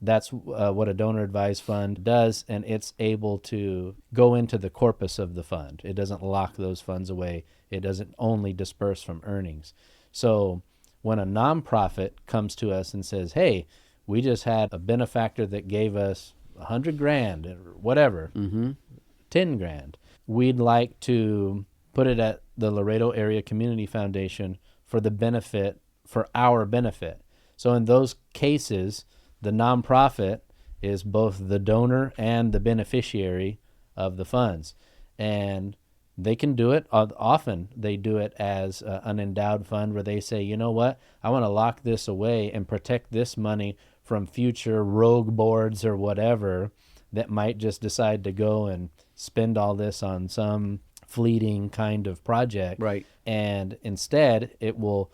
That's what a donor advised fund does, and it's able to go into the corpus of the fund. It doesn't lock those funds away. It doesn't only disperse from earnings. So when a nonprofit comes to us and says, hey, we just had a benefactor that gave us 100 grand or whatever, 10 grand, we'd like to put it at the Laredo Area Community Foundation for our benefit. So in those cases, the nonprofit is both the donor and the beneficiary of the funds. And they can do it. Often they do it as an endowed fund where they say, you know what, I want to lock this away and protect this money from future rogue boards or whatever that might just decide to go and spend all this on some fleeting kind of project. Right. And instead, it will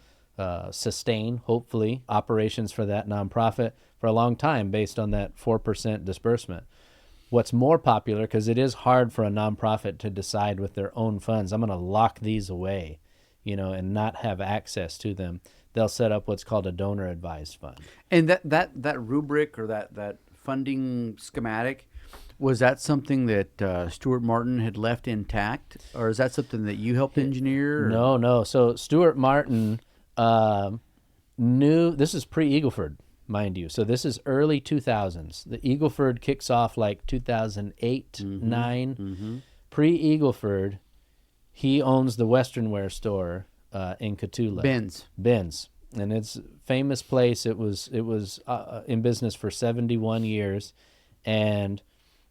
sustain, hopefully, operations for that nonprofit for a long time based on that 4% disbursement. What's more popular, because it is hard for a nonprofit to decide with their own funds, I'm going to lock these away, and not have access to them. They'll set up what's called a donor advised fund. And that rubric or that funding schematic, was that something that Stuart Martin had left intact, or is that something that you helped engineer? Or? No. So Stuart Martin knew, this is pre-Eagleford, mind you. So this is early 2000s. The Eagleford kicks off like 2008, 9. Pre-Eagleford, he owns the Western Wear store in Cotulla. Ben's. And it's a famous place. It was in business for 71 years. And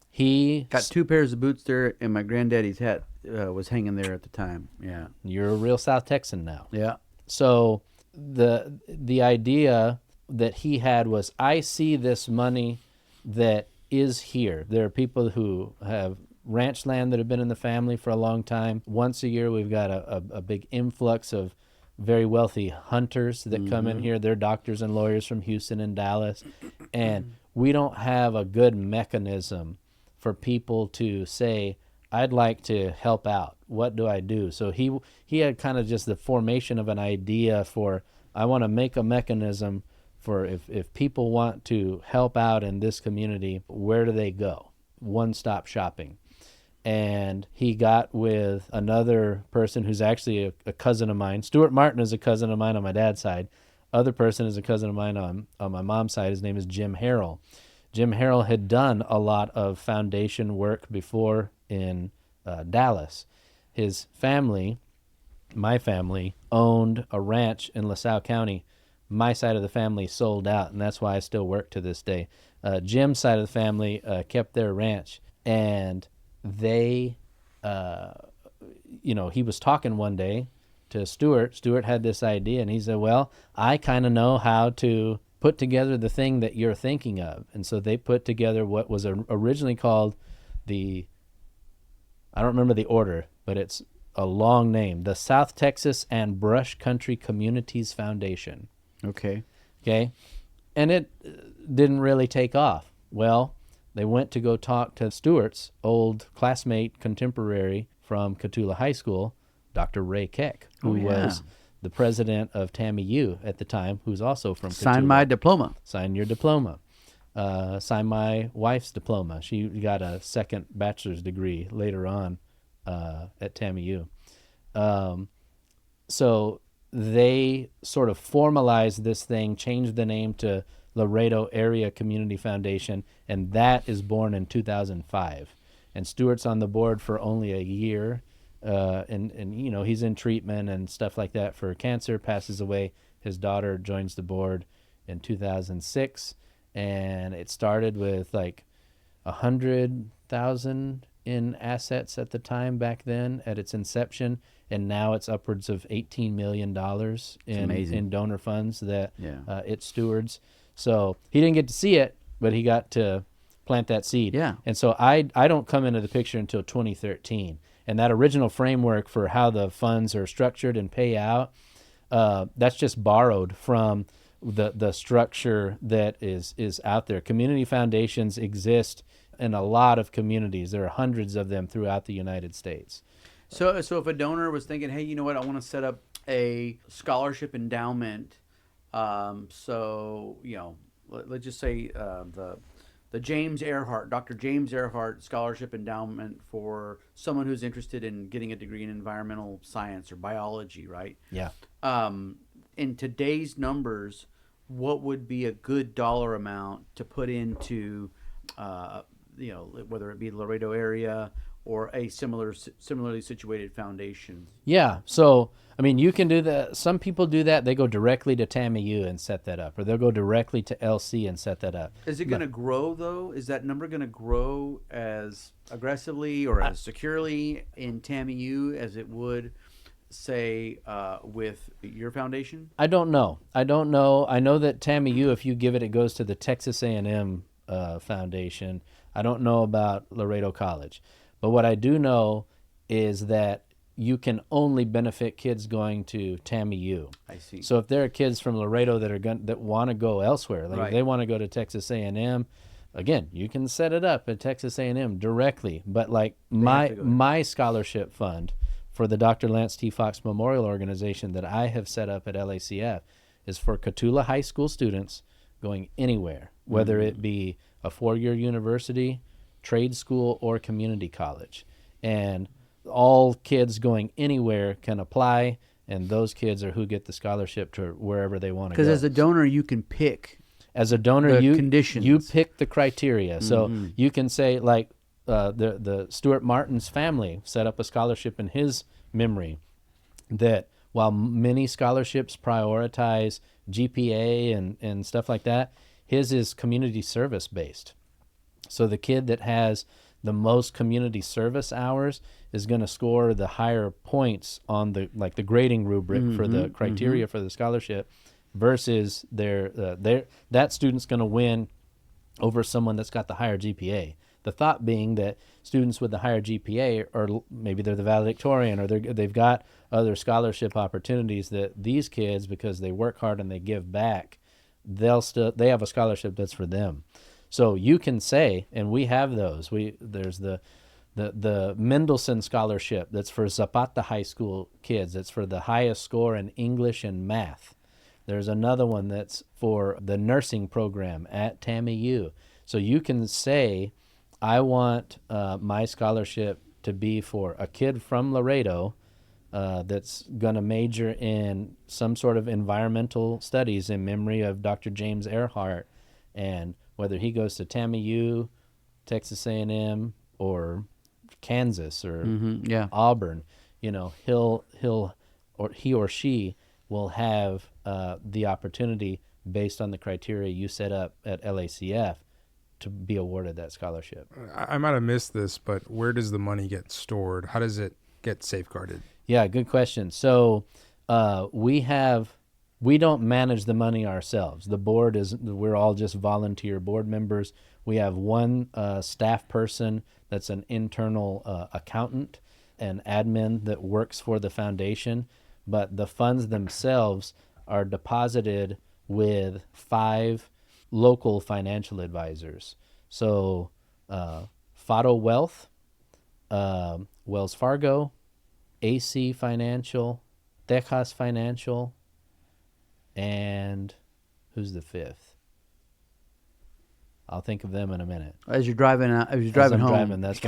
he got 2 pairs of boots there, and my granddaddy's hat was hanging there at the time. Yeah. You're a real South Texan now. Yeah. So the idea that he had was, I see this money that is here. There are people who have ranch land that have been in the family for a long time. Once a year, we've got a big influx of very wealthy hunters that come in here. They're doctors and lawyers from Houston and Dallas. And we don't have a good mechanism for people to say, I'd like to help out. What do I do? So he had kind of just the formation of an idea for, I want to make a mechanism for if people want to help out in this community, where do they go? One-stop shopping. And he got with another person who's actually a cousin of mine. Stuart Martin is a cousin of mine on my dad's side. Other person is a cousin of mine on my mom's side. His name is Jim Harrell. Jim Harrell had done a lot of foundation work before in Dallas. His family, my family, owned a ranch in LaSalle County. My side of the family sold out, and that's why I still work to this day. Jim's side of the family kept their ranch, and they, he was talking one day to Stuart. Stuart had this idea, and he said, well, I kind of know how to put together the thing that you're thinking of. And so they put together what was originally called I don't remember the order, but it's a long name, the South Texas and Brush Country Communities Foundation. Okay. And it didn't really take off. Well, they went to go talk to Stuart's old classmate, contemporary from Cotulla High School, Dr. Ray Keck, who was the president of Tammy U at the time, who's also from Cotulla. Sign my diploma. Sign your diploma. Sign my wife's diploma. She got a second bachelor's degree later on at Tammy U. So they sort of formalized this thing, changed the name to Laredo Area Community Foundation, and that is born in 2005. And Stuart's on the board for only a year, and you know, he's in treatment and stuff like that for cancer, passes away. His daughter joins the board in 2006, and it started with like 100,000 in assets at the time back then at its inception, and now it's upwards of $18 million in donor funds that it stewards. So he didn't get to see it, but he got to plant that seed. Yeah. And so I don't come into the picture until 2013. And that original framework for how the funds are structured and pay out, that's just borrowed from the structure that is out there. Community foundations exist in a lot of communities. There are hundreds of them throughout the United States. So if a donor was thinking, hey, you know what, I want to set up a scholarship endowment, so, you know, let's just say the James Earhart, Dr. James Earhart Scholarship Endowment for someone who's interested in getting a degree in environmental science or biology, right? Yeah. In today's numbers, what would be a good dollar amount to put into, you know, whether it be Laredo area or a similarly situated foundation? Yeah. So, I mean, you can do that. Some people do that. They go directly to TAMIU and set that up, or they'll go directly to LC and set that up. Is it going to grow, though? Is that number going to grow as aggressively or as securely in TAMIU as it would, say, with your foundation? I don't know. I know that TAMIU, if you give it, it goes to the Texas A&M Foundation. I don't know about Laredo College. But what I do know is that you can only benefit kids going to TAMIU. I see. So if there are kids from Laredo that want to go elsewhere, like if they want to go to Texas A&M, again, you can set it up at Texas A&M directly. But like my scholarship fund for the Dr. Lance T. Fox Memorial Organization that I have set up at LACF is for Cotulla High School students going anywhere, whether it be a 4-year university, trade school, or community college. And all kids going anywhere can apply, and those kids are who get the scholarship to wherever they want to go. Because as a donor, you can pick. As a donor, conditions. You pick the criteria. So you can say, like, the Stuart Martin's family set up a scholarship in his memory that while many scholarships prioritize GPA and stuff like that, his is community service based. So the kid that has the most community service hours is going to score the higher points on the grading rubric for the criteria for the scholarship, versus that student's going to win over someone that's got the higher GPA. The thought being that students with the higher GPA, or maybe they're the valedictorian, or they've got other scholarship opportunities, that these kids, because they work hard and they give back, they have a scholarship that's for them. So you can say, and we have those. There's the Mendelson Scholarship that's for Zapata High School kids. It's for the highest score in English and math. There's another one that's for the nursing program at TAMIU. So you can say, I want my scholarship to be for a kid from Laredo that's going to major in some sort of environmental studies in memory of Dr. James Earhart, and whether he goes to TAMIU, Texas A&M, or Kansas, or Auburn, you know, he or she will have the opportunity, based on the criteria you set up at LACF, to be awarded that scholarship. I might have missed this, but where does the money get stored? How does it get safeguarded? Yeah, good question. So we don't manage the money ourselves. The board we're all just volunteer board members. We have one staff person that's an internal accountant and admin that works for the foundation, but the funds themselves are deposited with 5 local financial advisors. So Fado Wealth, Wells Fargo, AC Financial, Tejas Financial, and who's the 5th? I'll think of them in a minute. As you're driving home. That's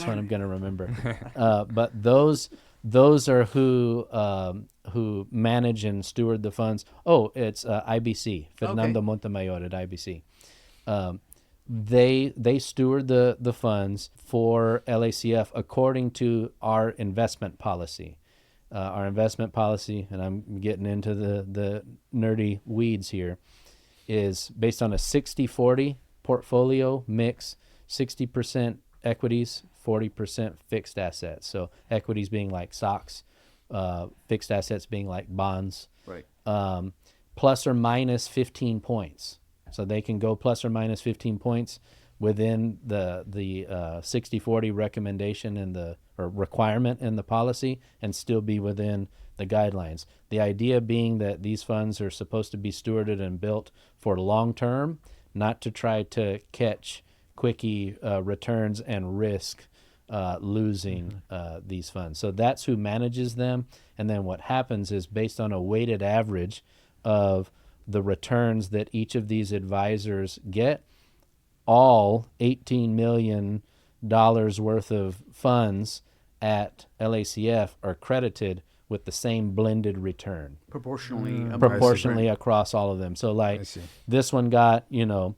when I'm going to remember. But those those are who manage and steward the funds. Oh, it's IBC, Fernando Montemayor at IBC. They steward the funds for LACF according to our investment policy. Our investment policy, and I'm getting into the nerdy weeds here, is based on a 60-40 portfolio mix, 60% equities, 40% fixed assets. So equities being like stocks, fixed assets being like bonds. Right. Plus or minus 15 points. So they can go plus or minus 15 points within the 60-40 recommendation or requirement in the policy and still be within the guidelines. The idea being that these funds are supposed to be stewarded and built for long term, not to try to catch quickie returns and risk losing these funds. So that's who manages them. And then what happens is, based on a weighted average of the returns that each of these advisors get, all $18 million worth of funds at LACF are credited with the same blended return. Proportionally across all of them. So like this one got, 6%,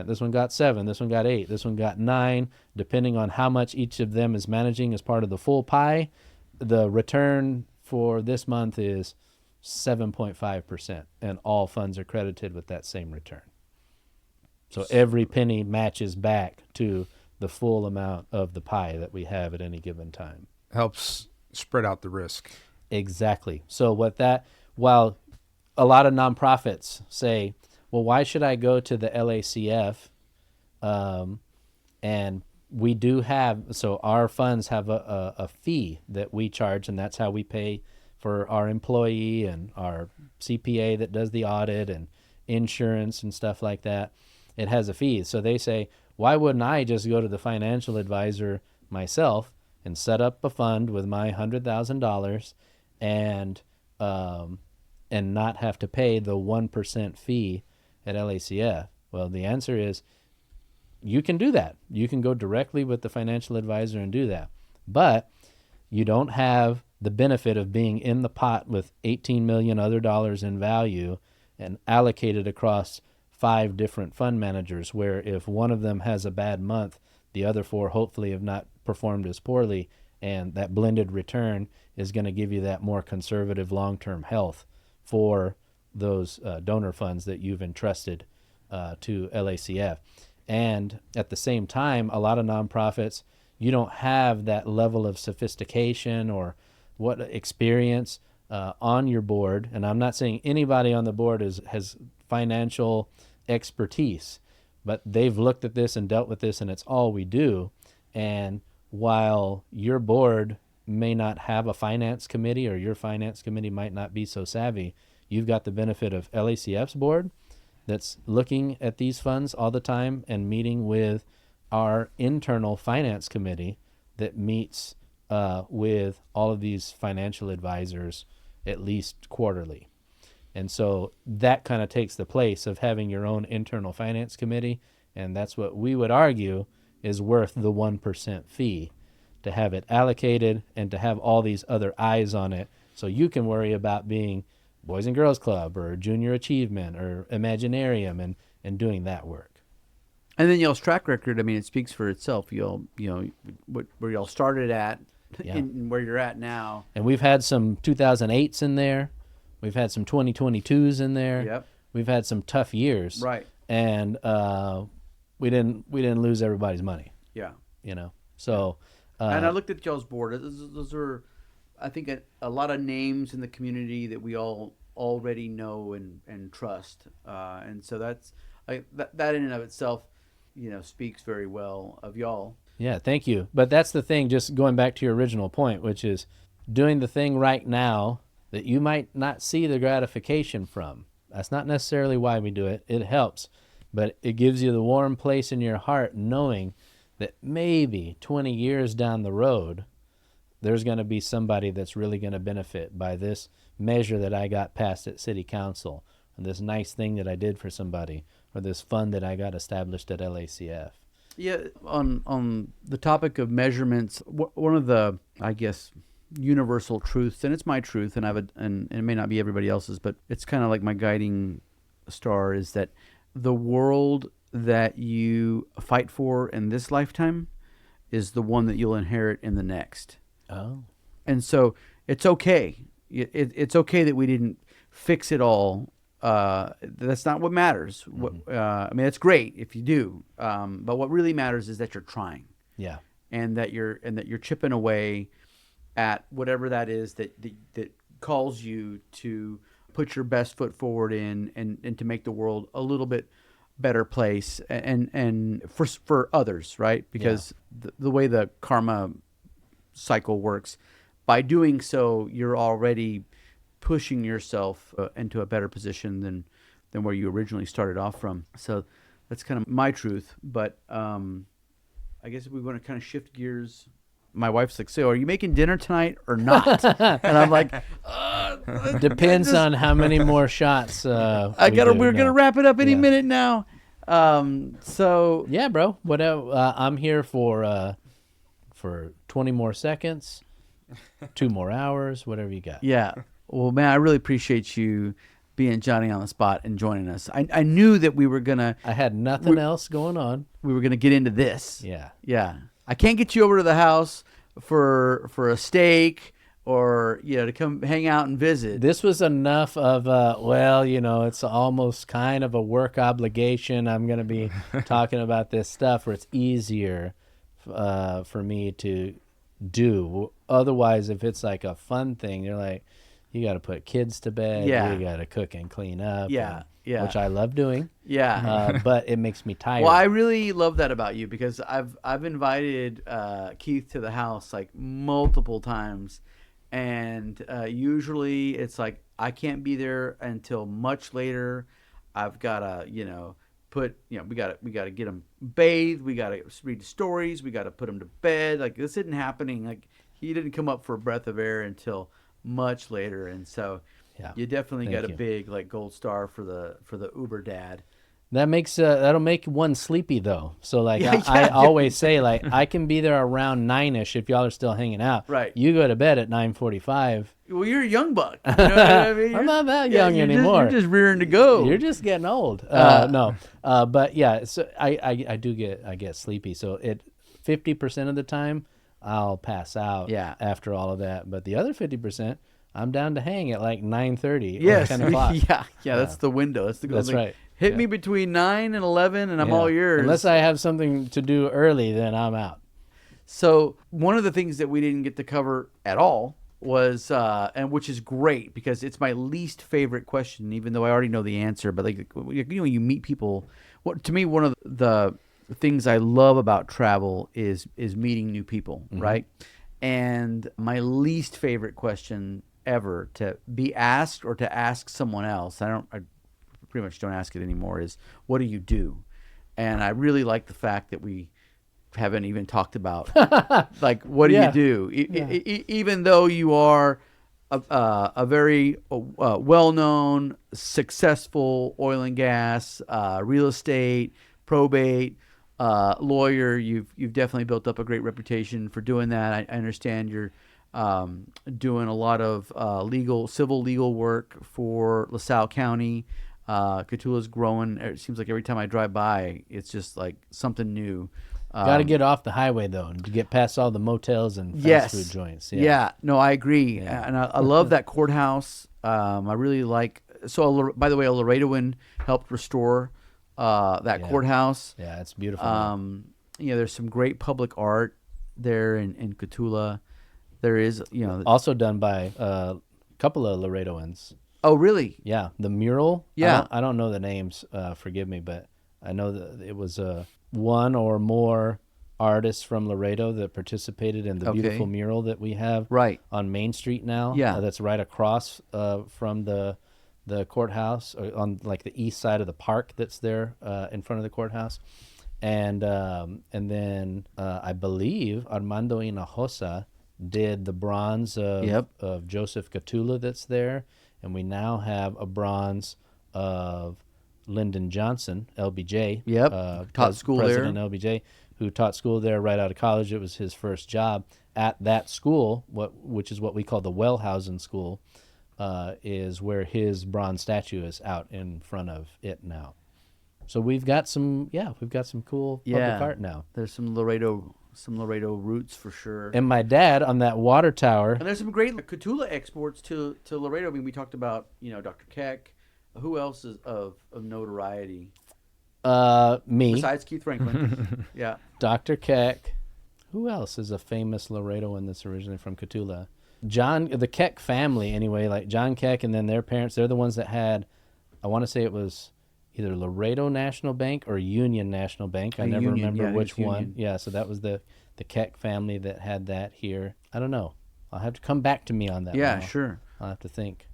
this one got 7%, this one got 8%, this one got 9%, depending on how much each of them is managing as part of the full pie. The return for this month is 7.5%, and all funds are credited with that same return. So every penny matches back to the full amount of the pie that we have at any given time. Helps spread out the risk. Exactly. So while a lot of nonprofits say, well, why should I go to the LACF? And we do have, so our funds have a fee that we charge, and that's how we pay for our employee and our CPA that does the audit and insurance and stuff like that. It has a fee. So they say, why wouldn't I just go to the financial advisor myself and set up a fund with my $100,000 and not have to pay the 1% fee at LACF? Well, the answer is you can do that. You can go directly with the financial advisor and do that. But you don't have the benefit of being in the pot with $18 million other dollars in value and allocated across 5 different fund managers, where if one of them has a bad month, the other 4 hopefully have not performed as poorly, and that blended return is going to give you that more conservative long-term health for those donor funds that you've entrusted to LACF. And at the same time, a lot of nonprofits, you don't have that level of sophistication or what experience on your board. And I'm not saying anybody on the board has financial expertise, but they've looked at this and dealt with this, and it's all we do. And while your board may not have a finance committee, or your finance committee might not be so savvy, you've got the benefit of LACF's board that's looking at these funds all the time and meeting with our internal finance committee that meets with all of these financial advisors at least quarterly. And so that kind of takes the place of having your own internal finance committee, and that's what we would argue is worth the 1% fee, to have it allocated and to have all these other eyes on it, so you can worry about being Boys and Girls Club or Junior Achievement or Imaginarium and doing that work. And then y'all's track record, I mean, it speaks for itself. Where y'all started at, and where you're at now. And we've had some 2008s in there. We've had some 2022s in there. Yep. We've had some tough years. Right. And we didn't lose everybody's money. Yeah. So. And I looked at y'all's board. Those are, I think, a lot of names in the community that we all already know and trust. And so that in and of itself, speaks very well of y'all. Yeah, thank you. But that's the thing, just going back to your original point, which is doing the thing right now that you might not see the gratification from. That's not necessarily why we do it. It helps, but it gives you the warm place in your heart knowing that maybe 20 years down the road, there's going to be somebody that's really going to benefit by this measure that I got passed at City Council, or this nice thing that I did for somebody, or this fund that I got established at LACF. Yeah, on the topic of measurements, one of the, I guess, universal truths, and it's my truth, and and it may not be everybody else's, but it's kind of like my guiding star, is that the world that you fight for in this lifetime is the one that you'll inherit in the next. Oh. And so it's okay. It's okay that we didn't fix it all. That's not what matters. Mm-hmm. I mean, it's great if you do, but what really matters is that you're trying. Yeah. And that you're chipping away at whatever that is that calls you to put your best foot forward in, and to make the world a little bit better place, and for others, right? Because the way the karma cycle works, by doing so, you're already pushing yourself into a better position than where you originally started off from. So that's kind of my truth. But I guess if we want to kind of shift gears, my wife's like, "So, are you making dinner tonight or not?" And I'm like, depends on how many more shots. We're gonna wrap it up any minute now. So yeah, bro. Whatever. I'm here for 20 more seconds, 2 more hours, whatever you got. Yeah. Well, man, I really appreciate you being Johnny on the spot and joining us. I knew that we were gonna. I had nothing else going on. We were gonna get into this. Yeah. Yeah. I can't get you over to the house for a steak or to come hang out and visit. This was enough of it's almost kind of a work obligation. I'm going to be talking about this stuff where it's easier for me to do. Otherwise, if it's like a fun thing, you're like, you got to put kids to bed. Yeah. You got to cook and clean up. Yeah. Yeah. Which I love doing. Yeah. But it makes me tired. Well, I really love that about you, because I've invited Keith to the house like multiple times, and usually it's like I can't be there until much later. I've got to we got to get him bathed, we got to read stories, we got to put him to bed. Like, this isn't happening. Like, he didn't come up for a breath of air until much later, and so. Yeah. You definitely got a big gold star for the Uber dad. That makes that'll make one sleepy though. So I always say, like, I can be there around 9ish if y'all are still hanging out. Right. You go to bed at 9:45. Well, you're a young buck. You know what I mean? I'm not that young anymore. You're just rearing to go. You're just getting old. No. But yeah, so I get sleepy. So 50% of the time I'll pass out. Yeah. After all of that, but the other 50%. I'm down to hang at like 9:30 or 10 o'clock. Yeah, that's the window. That's right. Hit me between 9 and 11 and I'm all yours. Unless I have something to do early, then I'm out. So one of the things that we didn't get to cover at all was, and which is great because it's my least favorite question, even though I already know the answer. But you meet people. To me, one of the things I love about travel is meeting new people, right? And my least favorite question ever to be asked or to ask someone else, I pretty much don't ask it anymore, is what do you do? And I really like the fact that we haven't even talked about like what do you do, even though you are a very well-known, successful oil and gas, real estate, probate lawyer. You've definitely built up a great reputation for doing that. I understand you're doing a lot of civil legal work for LaSalle County. Cotulla's growing. It seems like every time I drive by, it's just like something new. Got to get off the highway though, to get past all the motels and fast food joints. Yeah. No, I agree, and I love that courthouse. I really like. So, by the way, a Laredoan helped restore that courthouse. Yeah, it's beautiful. There's some great public art there in Cotulla. There is, also done by a couple of Laredoans. Oh, really? Yeah, the mural. Yeah, I don't know the names. Forgive me, but I know that it was one or more artists from Laredo that participated in the beautiful mural that we have on Main Street now. Yeah, that's right across from the courthouse, on like the east side of the park that's there in front of the courthouse. And then I believe Armando Hinojosa did the bronze of Joseph Cotulla that's there, and we now have a bronze of Lyndon Johnson, LBJ. Taught school President there. LBJ, who taught school there right out of college. It was his first job at that school, which is what we call the Wellhausen School, is where his bronze statue is out in front of it now. So we've got some cool public art now. There's some Laredo roots for sure. And my dad on that water tower. And there's some great Cotulla exports to Laredo. I mean, we talked about, Dr. Keck. Who else is of notoriety? Me. Besides Keith Franklin. Yeah. Dr. Keck. Who else is a famous Laredoan that's originally from Cotulla? The Keck family, anyway, like John Keck and then their parents, they're the ones that had, I want to say it was either Laredo National Bank or Union National Bank. I never remember which one. Yeah, so that was the Keck family that had that here. I don't know. I'll have to come back to me on that. Yeah, sure. I'll have to think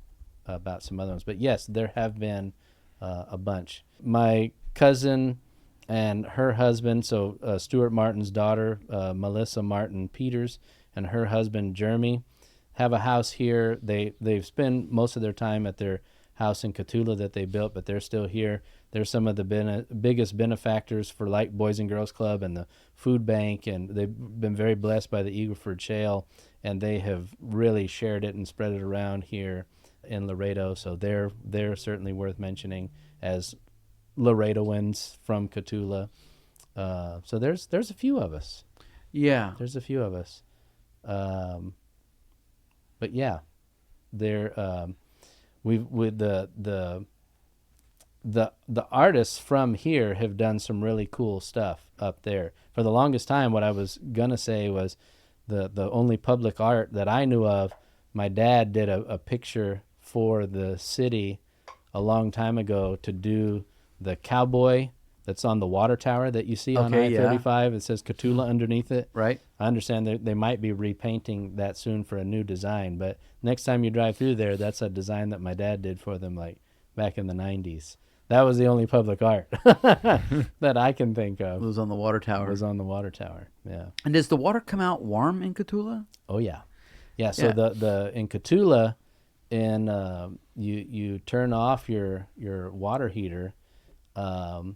about some other ones. But yes, there have been a bunch. My cousin and her husband, so Stuart Martin's daughter, Melissa Martin Peters, and her husband, Jeremy, have a house here. They've spent most of their time at their house in Cotulla that they built, but they're still here. They're some of the biggest benefactors for like Boys and Girls Club and the food bank, and they've been very blessed by the Eagleford Shale, and they have really shared it and spread it around here in Laredo. So they're certainly worth mentioning as Laredoans from Cotulla. So there's a few of us. Yeah, there's a few of us. But yeah, there with the artists from here have done some really cool stuff up there. For the longest time, what I was gonna say was the only public art that I knew of. My dad did a picture for the city a long time ago to do the cowboy that's on the water tower that you see on I-35. Yeah. It says Cotulla underneath it. Right. I understand they might be repainting that soon for a new design, but next time you drive through there, that's a design that my dad did for them like back in the 90s. That was the only public art that I can think of. It was on the water tower. It was on the water tower, yeah. And does the water come out warm in Cotulla? Oh, yeah. Yeah, so the in Cotulla, you turn off your water heater, and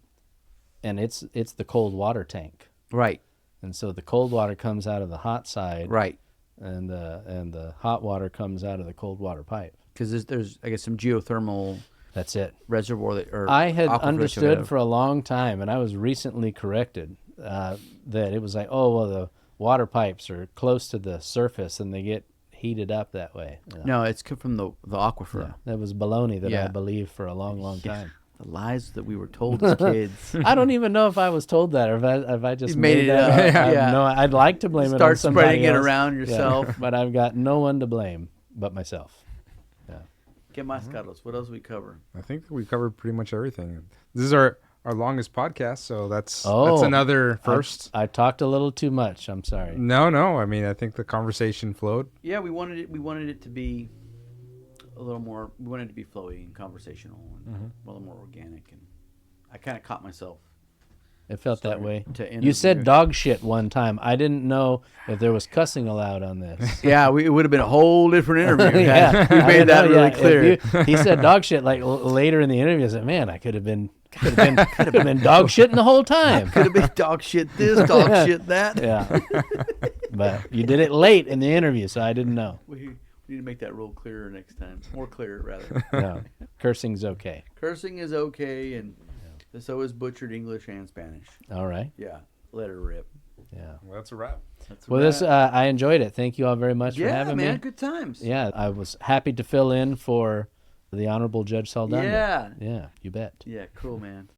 it's the cold water tank. Right. And so the cold water comes out of the hot side. Right. And the hot water comes out of the cold water pipe. Because there's I guess some geothermal. That's it. Reservoir I had understood for a long time, and I was recently corrected that it was like, oh well, the water pipes are close to the surface and they get heated up that way. No, it's from the aquifer. Yeah, that was baloney that I believed for a long time. The lies that we were told as kids. I don't even know if I was told that or if I just made it up. Yeah. No, I'd like to blame it on somebody Start spreading it else. around yourself. Yeah, but I've got no one to blame but myself. Yeah. Que más, Carlos? What else we cover? I think we covered pretty much everything. This is our longest podcast, so that's another first. I talked a little too much. I'm sorry. No. I mean, I think the conversation flowed. Yeah, we wanted it to be a little more. We wanted it to be flowy and conversational and a little more organic. And I kind of caught myself. It felt that way. You said dog shit one time. I didn't know if there was cussing allowed on this. Yeah, it would have been a whole different interview. Yeah, we made that really clear. He said dog shit like later in the interview. I said, man, I could have been dog shitting the whole time. Could have been dog shit this, dog shit that. Yeah, but you did it late in the interview, so I didn't know. We need to make that rule clearer next time. More clear, rather. No, cursing's okay. Cursing is okay, and so is butchered English and Spanish. All right. Yeah, let her rip. Yeah. Well, that's a wrap. I enjoyed it. Thank you all very much for having me. Yeah, man, good times. Yeah, I was happy to fill in for the Honorable Judge Saldana. Yeah. Yeah, you bet. Yeah, cool, man.